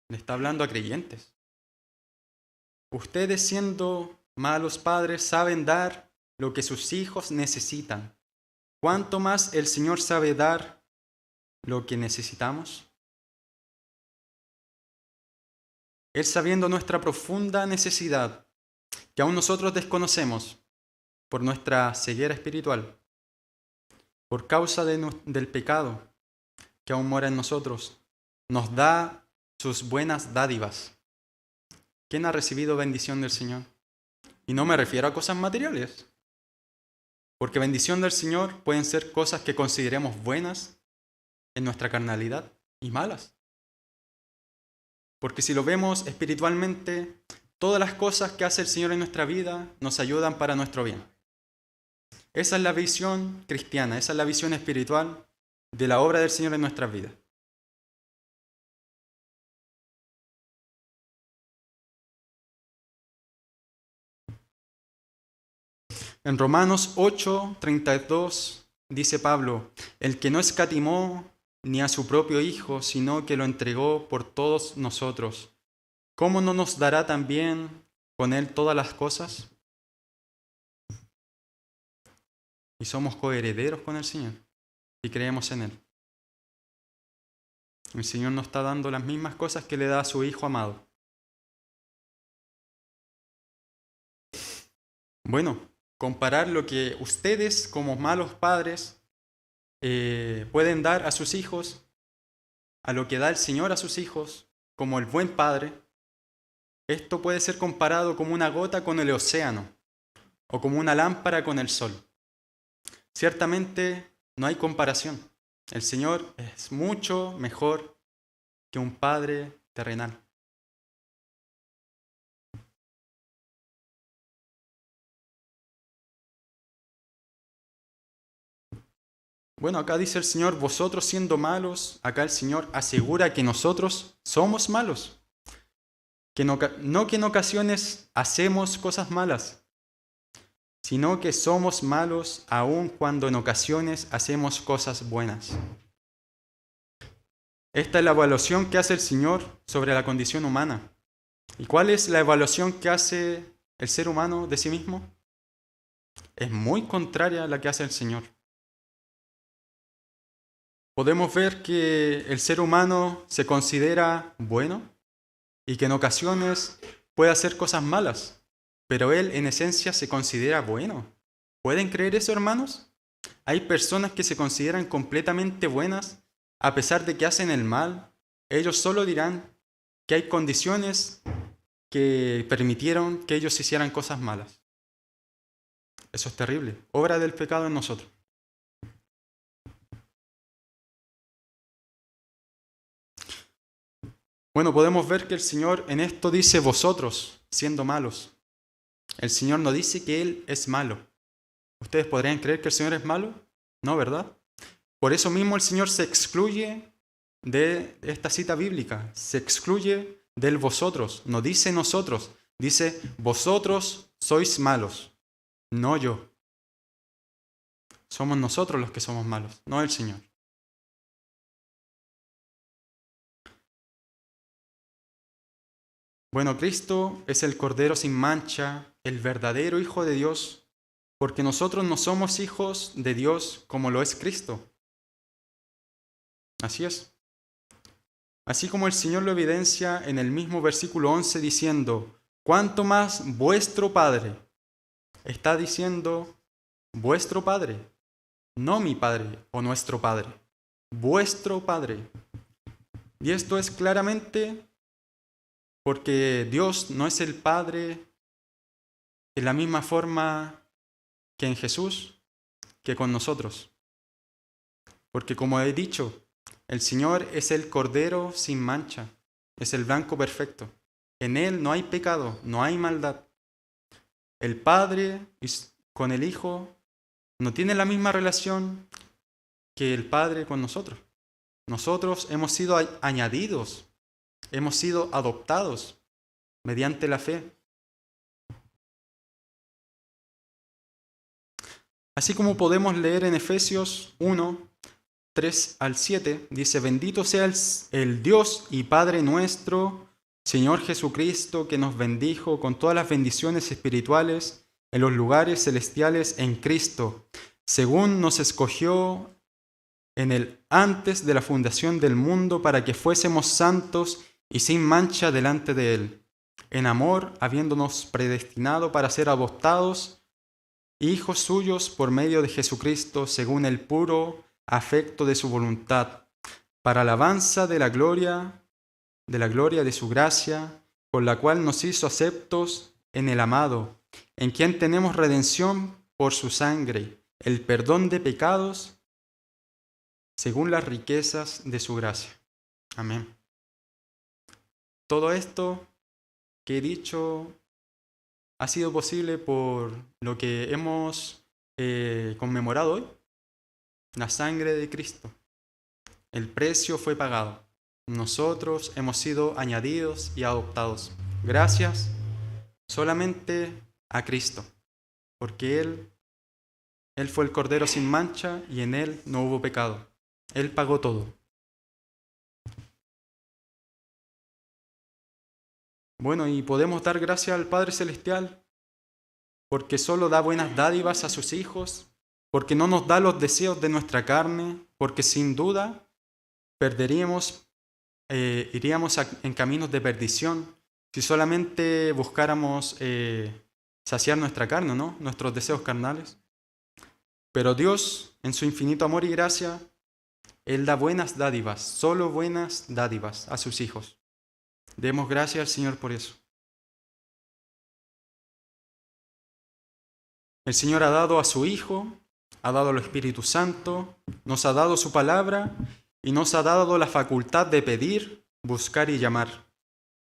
le está hablando a creyentes. Ustedes, siendo malos padres, saben dar lo que sus hijos necesitan. ¿Cuánto más el Señor sabe dar lo que necesitamos? Él, sabiendo nuestra profunda necesidad, que aún nosotros desconocemos por nuestra ceguera espiritual, por causa del pecado que aún mora en nosotros, nos da sus buenas dádivas. ¿Quién ha recibido bendición del Señor? Y no me refiero a cosas materiales, porque bendición del Señor pueden ser cosas que consideremos buenas en nuestra carnalidad y malas. Porque si lo vemos espiritualmente, todas las cosas que hace el Señor en nuestra vida nos ayudan para nuestro bien. Esa es la visión cristiana, esa es la visión espiritual de la obra del Señor en nuestras vidas. En Romanos 8:32 dice Pablo, el que no escatimó ni a su propio Hijo, sino que lo entregó por todos nosotros, ¿cómo no nos dará también con Él todas las cosas? Y somos coherederos con el Señor y creemos en Él. El Señor nos está dando las mismas cosas que le da a su Hijo amado. Bueno, comparar lo que ustedes como malos padres pueden dar a sus hijos, a lo que da el Señor a sus hijos como el buen padre, esto puede ser comparado como una gota con el océano o como una lámpara con el sol. Ciertamente no hay comparación. El Señor es mucho mejor que un padre terrenal. Bueno, acá dice el Señor, vosotros siendo malos, acá el Señor asegura que nosotros somos malos. Que no que en ocasiones hacemos cosas malas, sino que somos malos aun cuando en ocasiones hacemos cosas buenas. Esta es la evaluación que hace el Señor sobre la condición humana. ¿Y cuál es la evaluación que hace el ser humano de sí mismo? Es muy contraria a la que hace el Señor. Podemos ver que el ser humano se considera bueno y que en ocasiones puede hacer cosas malas, pero él en esencia se considera bueno. ¿Pueden creer eso, hermanos? Hay personas que se consideran completamente buenas a pesar de que hacen el mal. Ellos solo dirán que hay condiciones que permitieron que ellos hicieran cosas malas. Eso es terrible. Obra del pecado en nosotros. Bueno, podemos ver que el Señor en esto dice vosotros, siendo malos. El Señor no dice que Él es malo. ¿Ustedes podrían creer que el Señor es malo? No, ¿verdad? Por eso mismo el Señor se excluye de esta cita bíblica. Se excluye del vosotros. No dice nosotros. Dice vosotros sois malos. No yo. Somos nosotros los que somos malos, no el Señor. Bueno, Cristo es el Cordero sin mancha, el verdadero Hijo de Dios, porque nosotros no somos hijos de Dios como lo es Cristo. Así es. Así como el Señor lo evidencia en el mismo versículo 11 diciendo, ¿cuánto más vuestro Padre? Está diciendo vuestro Padre, no mi Padre o nuestro Padre, vuestro Padre. Y esto es claramente porque Dios no es el Padre de la misma forma que en Jesús, que con nosotros. Porque como he dicho, el Señor es el Cordero sin mancha, es el blanco perfecto. En Él no hay pecado, no hay maldad. El Padre con el Hijo no tiene la misma relación que el Padre con nosotros. Nosotros hemos sido añadidos, hemos sido adoptados mediante la fe. Así como podemos leer en Efesios 1, 3 al 7, dice, bendito sea el Dios y Padre nuestro, Señor Jesucristo, que nos bendijo con todas las bendiciones espirituales en los lugares celestiales en Cristo, según nos escogió en el antes de la fundación del mundo para que fuésemos santos y sin mancha delante de Él, en amor, habiéndonos predestinado para ser adoptados hijos suyos por medio de Jesucristo, según el puro afecto de su voluntad, para alabanza de la gloria de su gracia, con la cual nos hizo aceptos en el amado, en quien tenemos redención por su sangre, el perdón de pecados, según las riquezas de su gracia. Amén. Todo esto que he dicho ha sido posible por lo que hemos conmemorado hoy, la sangre de Cristo. El precio fue pagado. Nosotros hemos sido añadidos y adoptados. Gracias solamente a Cristo, porque Él fue el Cordero sin mancha y en Él no hubo pecado. Él pagó todo. Bueno, y podemos dar gracias al Padre Celestial porque solo da buenas dádivas a sus hijos, porque no nos da los deseos de nuestra carne, porque sin duda iríamos en caminos de perdición si solamente buscáramos saciar nuestra carne, ¿no? Nuestros deseos carnales. Pero Dios, en su infinito amor y gracia, Él da buenas dádivas, solo buenas dádivas a sus hijos. Demos gracias al Señor por eso. El Señor ha dado a su Hijo, ha dado al Espíritu Santo, nos ha dado su palabra y nos ha dado la facultad de pedir, buscar y llamar,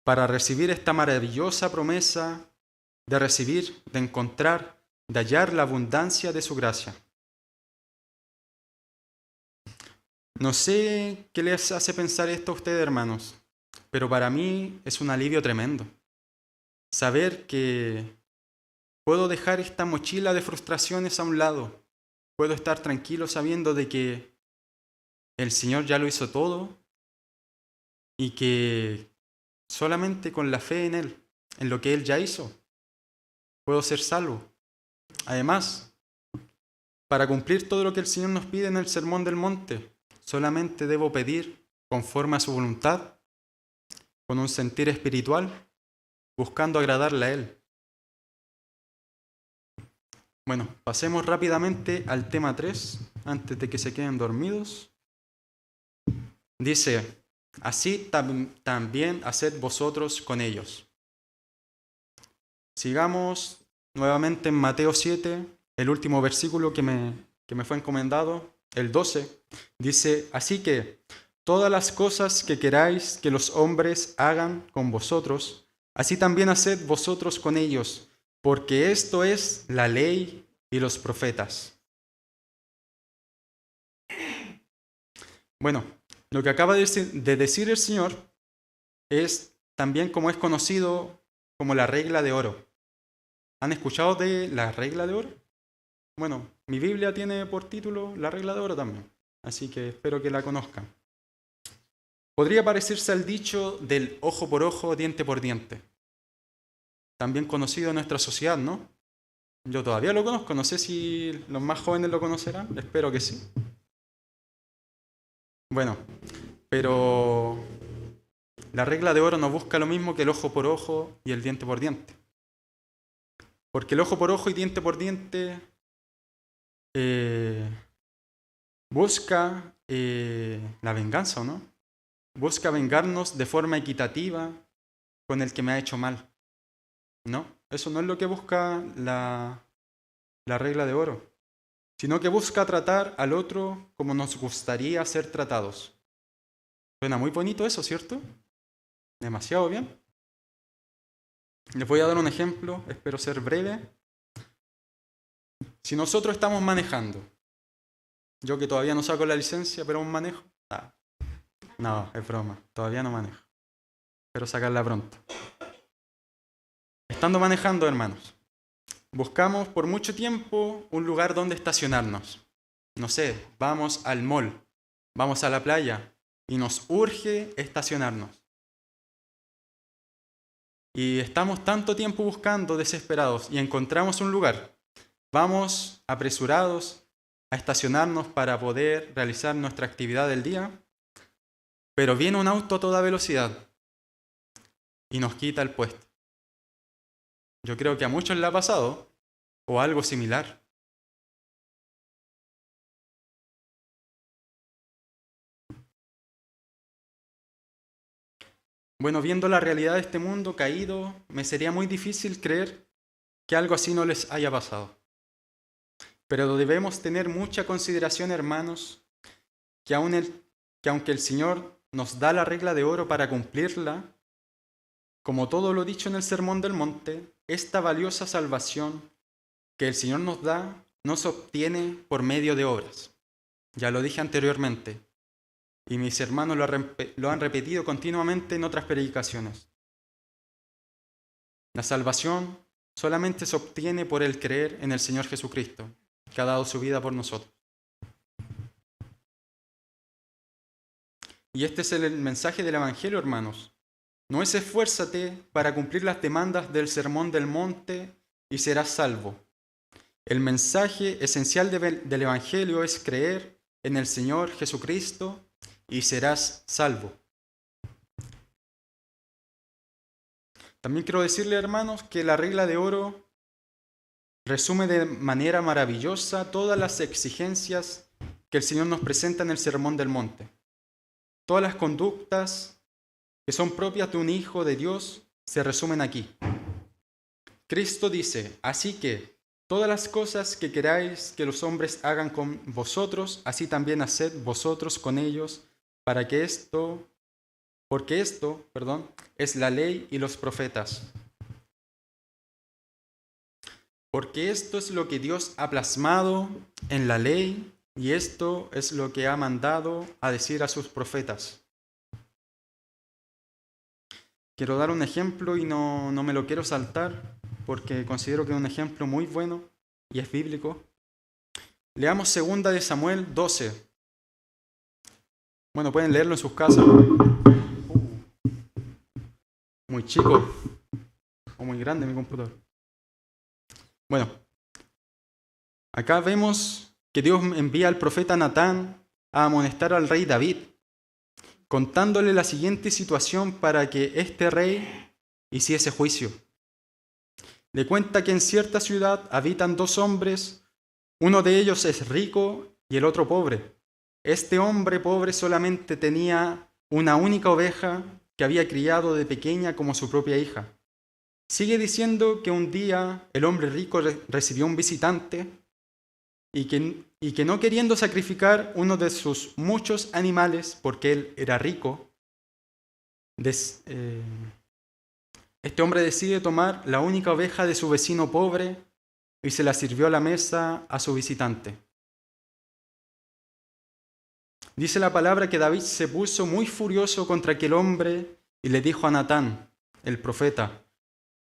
para recibir esta maravillosa promesa de recibir, de encontrar, de hallar la abundancia de su gracia. No sé qué les hace pensar esto a ustedes, hermanos, pero para mí es un alivio tremendo. Saber que puedo dejar esta mochila de frustraciones a un lado. Puedo estar tranquilo sabiendo de que el Señor ya lo hizo todo y que solamente con la fe en Él, en lo que Él ya hizo, puedo ser salvo. Además, para cumplir todo lo que el Señor nos pide en el Sermón del Monte, solamente debo pedir conforme a su voluntad, con un sentir espiritual, buscando agradarle a Él. Bueno, pasemos rápidamente al tema 3, antes de que se queden dormidos. Dice, así también haced vosotros con ellos. Sigamos nuevamente en Mateo 7, el último versículo que me fue encomendado, el 12. Dice, así que todas las cosas que queráis que los hombres hagan con vosotros, así también haced vosotros con ellos, porque esto es la ley y los profetas. Bueno, lo que acaba de decir el Señor es también como es conocido como la regla de oro. ¿Han escuchado de la regla de oro? Bueno, mi Biblia tiene por título la regla de oro también, así que espero que la conozcan. Podría parecerse al dicho del ojo por ojo, diente por diente. También conocido en nuestra sociedad, ¿no? Yo todavía lo conozco, no sé si los más jóvenes lo conocerán, espero que sí. Bueno, pero la regla de oro no busca lo mismo que el ojo por ojo y el diente por diente. Porque el ojo por ojo y diente por diente busca la venganza, ¿no? Busca vengarnos de forma equitativa con el que me ha hecho mal. No, eso no es lo que busca la regla de oro, sino que busca tratar al otro como nos gustaría ser tratados. Suena muy bonito eso, ¿cierto? Demasiado bien. Les voy a dar un ejemplo, espero ser breve. Si nosotros estamos manejando, yo que todavía no saco la licencia, pero aún manejo. No, es broma, todavía no manejo. Espero sacarla pronto. Estando manejando, hermanos, buscamos por mucho tiempo un lugar donde estacionarnos. No sé, vamos al mall, vamos a la playa y nos urge estacionarnos. Y estamos tanto tiempo buscando, desesperados, y encontramos un lugar. Vamos apresurados a estacionarnos para poder realizar nuestra actividad del día, pero viene un auto a toda velocidad y nos quita el puesto. Yo creo que a muchos le ha pasado, o algo similar. Bueno, viendo la realidad de este mundo caído, me sería muy difícil creer que algo así no les haya pasado. Pero debemos tener mucha consideración, hermanos, que aunque el Señor nos da la regla de oro para cumplirla, como todo lo dicho en el Sermón del Monte, esta valiosa salvación que el Señor nos da no se obtiene por medio de obras. Ya lo dije anteriormente, y mis hermanos lo han repetido continuamente en otras predicaciones. La salvación solamente se obtiene por el creer en el Señor Jesucristo, que ha dado su vida por nosotros. Y este es el mensaje del Evangelio, hermanos. No es esfuérzate para cumplir las demandas del Sermón del Monte y serás salvo. El mensaje esencial del Evangelio es creer en el Señor Jesucristo y serás salvo. También quiero decirle, hermanos, que la regla de oro resume de manera maravillosa todas las exigencias que el Señor nos presenta en el Sermón del Monte. Todas las conductas que son propias de un hijo de Dios se resumen aquí. Cristo dice, así que todas las cosas que queráis que los hombres hagan con vosotros, así también haced vosotros con ellos, porque esto es la ley y los profetas. Porque esto es lo que Dios ha plasmado en la ley y esto es lo que ha mandado a decir a sus profetas. Quiero dar un ejemplo y no me lo quiero saltar porque considero que es un ejemplo muy bueno y es bíblico. Leamos 2 de Samuel 12. Bueno, pueden leerlo en sus casas. Muy chico o muy grande mi computador. Bueno, acá vemos que Dios envía al profeta Natán a amonestar al rey David, contándole la siguiente situación para que este rey hiciese juicio. le cuenta que en cierta ciudad habitan dos hombres, uno de ellos es rico y el otro pobre. Este hombre pobre solamente tenía una única oveja que había criado de pequeña como su propia hija. Sigue diciendo que un día el hombre rico recibió un visitante y que no queriendo sacrificar uno de sus muchos animales, porque él era rico, este hombre decide tomar la única oveja de su vecino pobre y se la sirvió a la mesa a su visitante. Dice la palabra que David se puso muy furioso contra aquel hombre y le dijo a Natán, el profeta: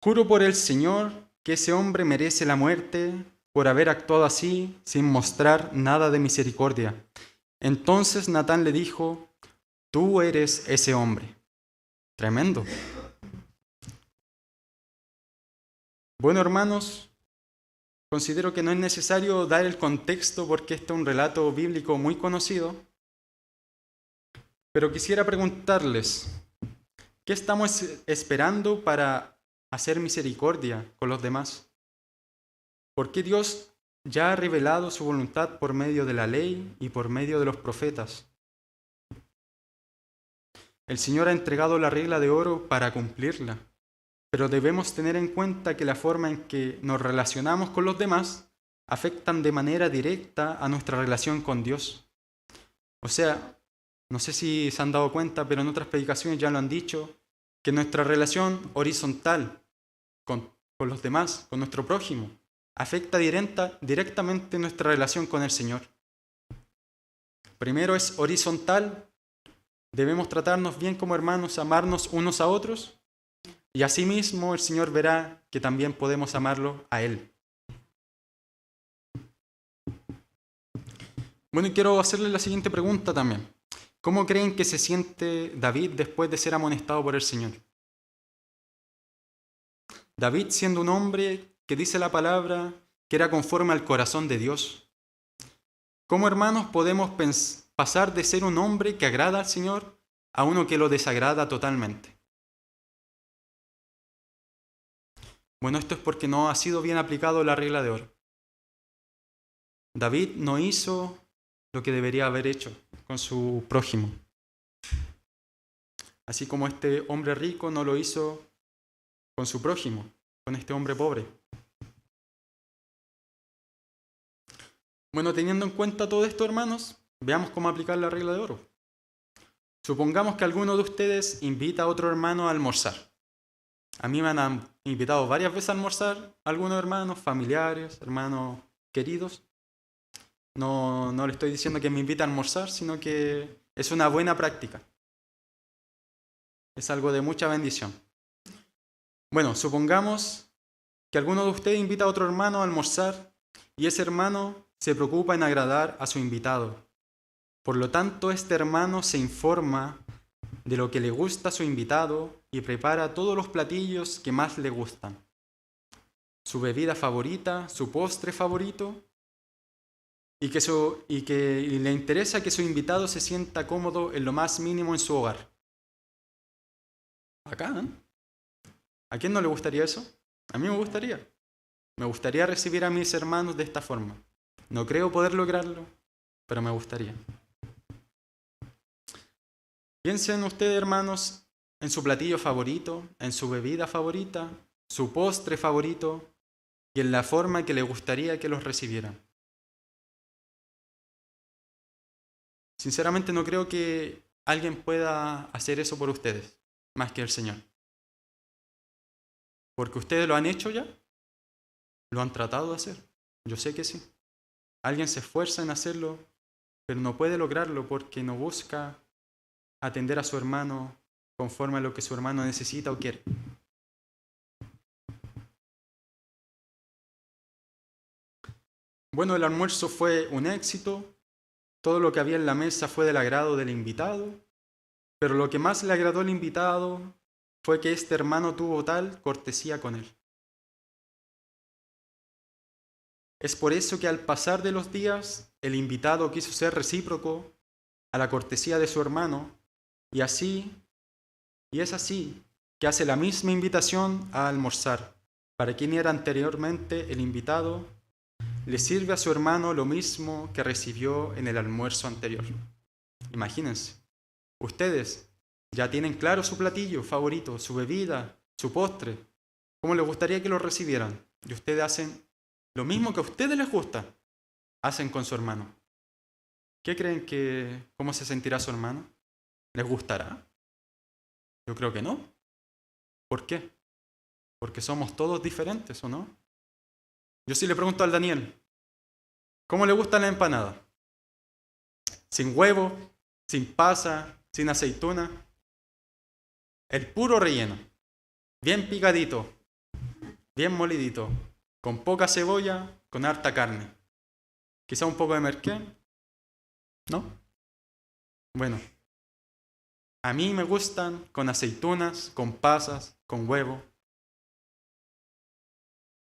juro por el Señor que ese hombre merece la muerte por haber actuado así sin mostrar nada de misericordia. Entonces Natán le dijo: tú eres ese hombre. Tremendo. Bueno, hermanos, considero que no es necesario dar el contexto porque este es un relato bíblico muy conocido, pero quisiera preguntarles, ¿qué estamos esperando para hacer misericordia con los demás? ¿Por qué Dios ya ha revelado su voluntad por medio de la ley y por medio de los profetas? El Señor ha entregado la regla de oro para cumplirla, pero debemos tener en cuenta que la forma en que nos relacionamos con los demás afectan de manera directa a nuestra relación con Dios. O sea, no sé si se han dado cuenta, pero en otras predicaciones ya lo han dicho, que nuestra relación horizontal con los demás, con nuestro prójimo, afecta directamente nuestra relación con el Señor. Primero es horizontal, debemos tratarnos bien como hermanos, amarnos unos a otros, y asimismo el Señor verá que también podemos amarlo a Él. Bueno, y quiero hacerle la siguiente pregunta también. ¿Cómo creen que se siente David después de ser amonestado por el Señor? David, siendo un hombre que dice la palabra que era conforme al corazón de Dios. ¿Cómo, hermanos, podemos pasar de ser un hombre que agrada al Señor a uno que lo desagrada totalmente? Bueno, esto es porque no ha sido bien aplicado la regla de oro. David no hizo lo que debería haber hecho con su prójimo. Así como este hombre rico no lo hizo con su prójimo, con este hombre pobre. Bueno, teniendo en cuenta todo esto, hermanos, veamos cómo aplicar la regla de oro. Supongamos que alguno de ustedes invita a otro hermano a almorzar. A mí me han invitado varias veces a almorzar algunos hermanos, familiares, hermanos queridos. No le estoy diciendo que me invite a almorzar, sino que es una buena práctica. Es algo de mucha bendición. Bueno, supongamos que alguno de ustedes invita a otro hermano a almorzar y ese hermano se preocupa en agradar a su invitado. Por lo tanto, este hermano se informa de lo que le gusta a su invitado y prepara todos los platillos que más le gustan. Su bebida favorita, su postre favorito, y le interesa que su invitado se sienta cómodo en lo más mínimo en su hogar. Acá, ¿eh? ¿A quién no le gustaría eso? A mí me gustaría. Me gustaría recibir a mis hermanos de esta forma. No creo poder lograrlo, pero me gustaría. Piensen ustedes, hermanos, en su platillo favorito, en su bebida favorita, su postre favorito y en la forma que les gustaría que los recibieran. Sinceramente no creo que alguien pueda hacer eso por ustedes, más que el Señor. Porque ustedes lo han hecho ya, lo han tratado de hacer. Yo sé que sí. Alguien se esfuerza en hacerlo, pero no puede lograrlo porque no busca atender a su hermano conforme a lo que su hermano necesita o quiere. Bueno, el almuerzo fue un éxito, todo lo que había en la mesa fue del agrado del invitado, pero lo que más le agradó al invitado fue que este hermano tuvo tal cortesía con él. Es por eso que al pasar de los días, el invitado quiso ser recíproco a la cortesía de su hermano, y es así que hace la misma invitación a almorzar. para quien era anteriormente el invitado, le sirve a su hermano lo mismo que recibió en el almuerzo anterior. Imagínense, ustedes ya tienen claro su platillo favorito, su bebida, su postre, cómo les gustaría que lo recibieran. Y ustedes hacen lo mismo que a ustedes les gusta, hacen con su hermano. ¿Qué creen que, cómo se sentirá su hermano? ¿Les gustará? Yo creo que no. ¿Por qué? Porque somos todos diferentes, ¿o no? Yo sí le pregunto al Daniel, ¿cómo le gusta la empanada? ¿Sin huevo? ¿Sin pasa? ¿Sin aceituna? El puro relleno, bien picadito, bien molidito, con poca cebolla, con harta carne. Quizá un poco de merquén, ¿no? Bueno, a mí me gustan con aceitunas, con pasas, con huevo,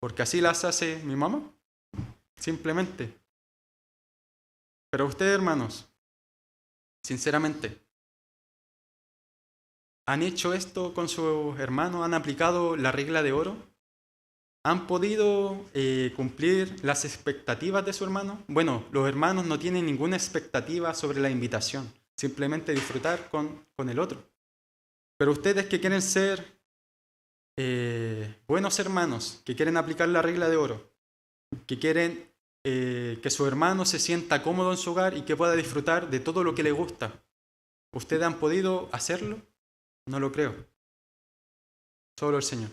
porque así las hace mi mamá, simplemente. Pero ustedes, hermanos, sinceramente, ¿han hecho esto con sus hermanos? ¿Han aplicado la regla de oro? ¿Han podido cumplir las expectativas de su hermano? Bueno, los hermanos no tienen ninguna expectativa sobre la invitación, simplemente disfrutar con el otro. Pero ustedes que quieren ser buenos hermanos, que quieren aplicar la regla de oro, que quieren que su hermano se sienta cómodo en su hogar y que pueda disfrutar de todo lo que le gusta, ¿ustedes han podido hacerlo? No lo creo. Solo el Señor.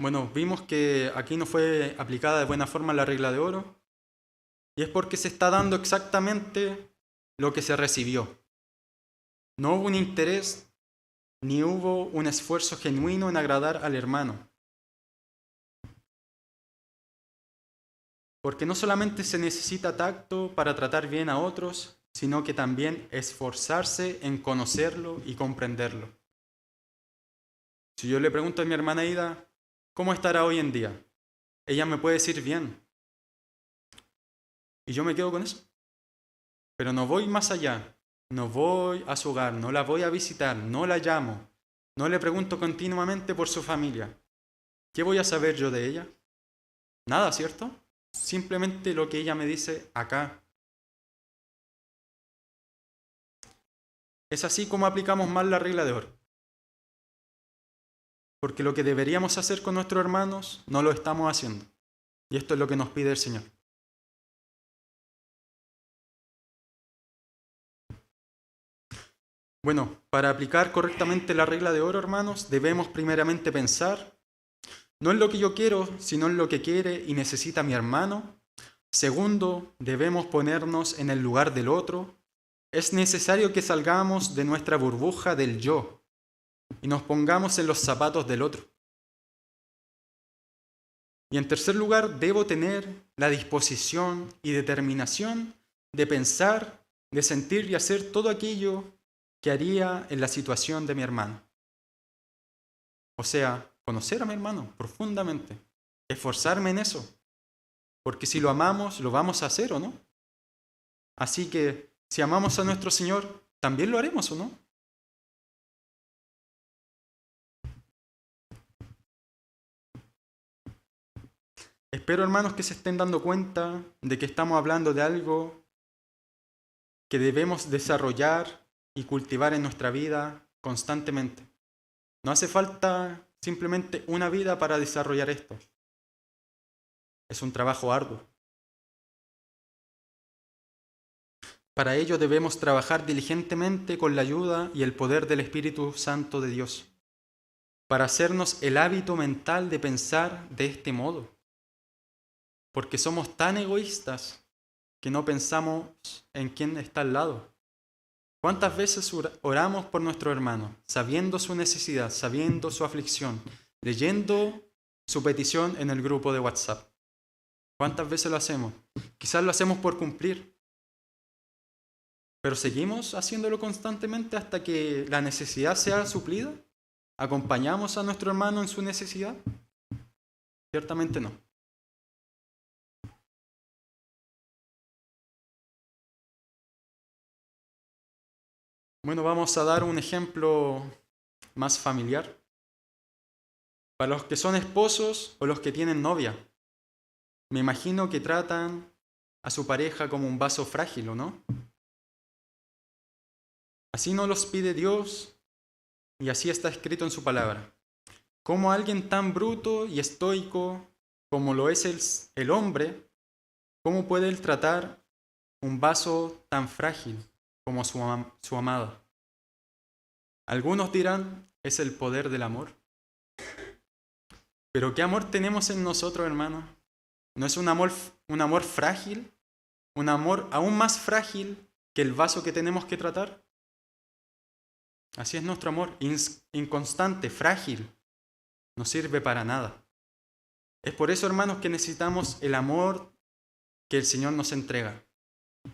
Bueno, vimos que aquí no fue aplicada de buena forma la regla de oro y es porque se está dando exactamente lo que se recibió. No hubo un interés ni hubo un esfuerzo genuino en agradar al hermano. Porque no solamente se necesita tacto para tratar bien a otros, sino que también esforzarse en conocerlo y comprenderlo. Si yo le pregunto a mi hermana Ida, ¿cómo estará hoy en día? Ella me puede decir bien. Y yo me quedo con eso. Pero no voy más allá. No voy a su hogar, no la voy a visitar, no la llamo. No le pregunto continuamente por su familia. ¿Qué voy a saber yo de ella? Nada, ¿cierto? Simplemente lo que ella me dice acá. Es así como aplicamos mal la regla de oro. Porque lo que deberíamos hacer con nuestros hermanos no lo estamos haciendo. Y esto es lo que nos pide el Señor. Bueno, para aplicar correctamente la regla de oro, hermanos, debemos primeramente pensar no en lo que yo quiero, sino en lo que quiere y necesita mi hermano. Segundo, debemos ponernos en el lugar del otro. Es necesario que salgamos de nuestra burbuja del yo y nos pongamos en los zapatos del otro. Y en tercer lugar, debo tener la disposición y determinación de pensar, de sentir y hacer todo aquello que haría en la situación de mi hermano. O sea, conocer a mi hermano profundamente, esforzarme en eso, porque si lo amamos, lo vamos a hacer, ¿o no? Así que, si amamos a nuestro Señor, también lo haremos, ¿o no? Espero, hermanos, que se estén dando cuenta de que estamos hablando de algo que debemos desarrollar y cultivar en nuestra vida constantemente. No hace falta simplemente una vida para desarrollar esto. Es un trabajo arduo. Para ello debemos trabajar diligentemente con la ayuda y el poder del Espíritu Santo de Dios, para hacernos el hábito mental de pensar de este modo. Porque somos tan egoístas que no pensamos en quién está al lado. ¿Cuántas veces oramos por nuestro hermano, sabiendo su necesidad, sabiendo su aflicción, leyendo su petición en el grupo de WhatsApp? ¿Cuántas veces lo hacemos? Quizás lo hacemos por cumplir, pero seguimos haciéndolo constantemente hasta que la necesidad sea suplida. ¿Acompañamos a nuestro hermano en su necesidad? Ciertamente no. Bueno, vamos a dar un ejemplo más familiar. Para los que son esposos o los que tienen novia, me imagino que tratan a su pareja como un vaso frágil, ¿o no? Así nos los pide Dios y así está escrito en su palabra. ¿Cómo alguien tan bruto y estoico como lo es el hombre, cómo puede él tratar un vaso tan frágil como su amada? Algunos dirán, es el poder del amor. Pero ¿qué amor tenemos en nosotros, hermanos? ¿No es un amor frágil? ¿Un amor aún más frágil que el vaso que tenemos que tratar? Así es nuestro amor, inconstante, frágil. No sirve para nada. Es por eso, hermanos, que necesitamos el amor que el Señor nos entrega.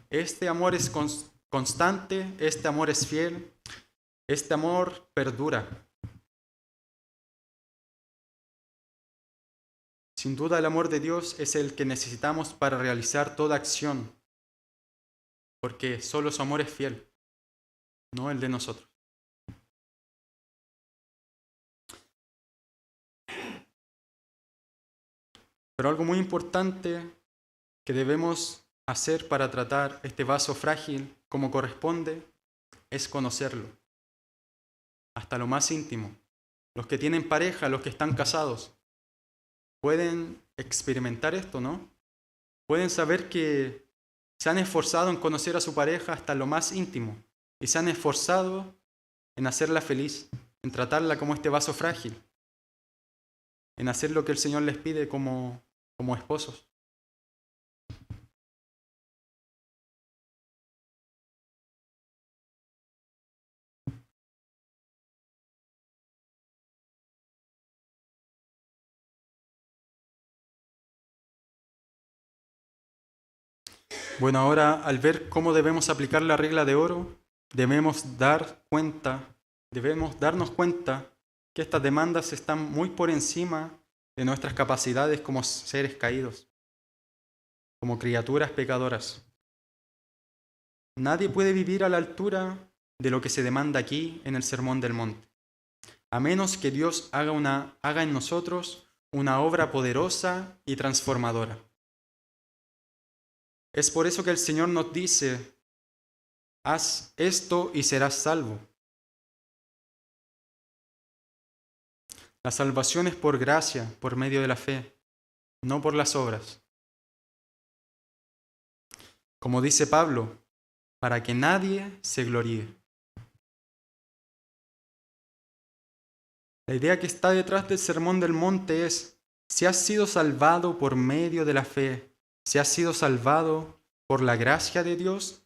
Este amor es constante, este amor es fiel, este amor perdura. Sin duda el amor de Dios es el que necesitamos para realizar toda acción, porque solo su amor es fiel, no el de nosotros. Pero algo muy importante que debemos hacer para tratar este vaso frágil como corresponde es conocerlo, hasta lo más íntimo. Los que tienen pareja, los que están casados, pueden experimentar esto, ¿no? Pueden saber que se han esforzado en conocer a su pareja hasta lo más íntimo y se han esforzado en hacerla feliz, en tratarla como este vaso frágil, en hacer lo que el Señor les pide como esposos. Bueno, ahora al ver cómo debemos aplicar la regla de oro, debemos darnos cuenta que estas demandas están muy por encima de nuestras capacidades como seres caídos, como criaturas pecadoras. Nadie puede vivir a la altura de lo que se demanda aquí en el Sermón del Monte, a menos que Dios haga en nosotros una obra poderosa y transformadora. Es por eso que el Señor nos dice, haz esto y serás salvo. La salvación es por gracia, por medio de la fe, no por las obras. Como dice Pablo, para que nadie se gloríe. La idea que está detrás del Sermón del Monte es, si has sido salvado por medio de la fe, si has sido salvado por la gracia de Dios,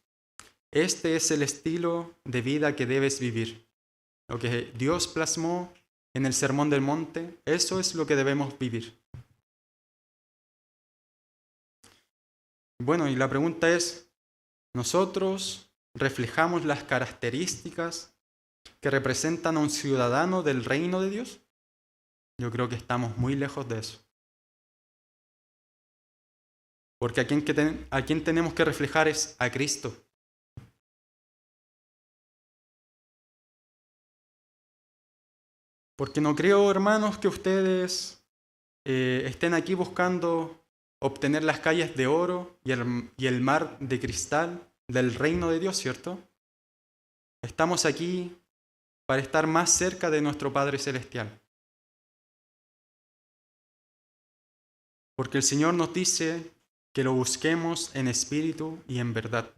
este es el estilo de vida que debes vivir. Lo que Dios plasmó en el Sermón del Monte, eso es lo que debemos vivir. Bueno, y la pregunta es, ¿nosotros reflejamos las características que representan a un ciudadano del reino de Dios? Yo creo que estamos muy lejos de eso. Porque a quien tenemos que reflejar es a Cristo. Porque no creo, hermanos, que ustedes estén aquí buscando obtener las calles de oro y el mar de cristal del reino de Dios, ¿cierto? Estamos aquí para estar más cerca de nuestro Padre Celestial. Porque el Señor nos dice que lo busquemos en espíritu y en verdad.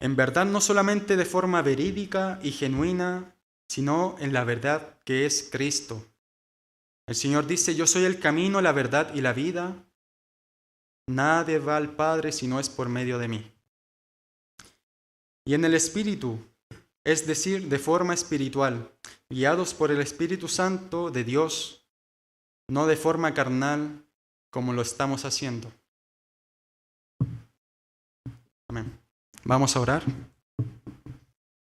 En verdad no solamente de forma verídica y genuina, sino en la verdad que es Cristo. El Señor dice, yo soy el camino, la verdad y la vida. Nadie va al Padre si no es por medio de mí. Y en el Espíritu, es decir, de forma espiritual, guiados por el Espíritu Santo de Dios, no de forma carnal como lo estamos haciendo. Amén. Vamos a orar.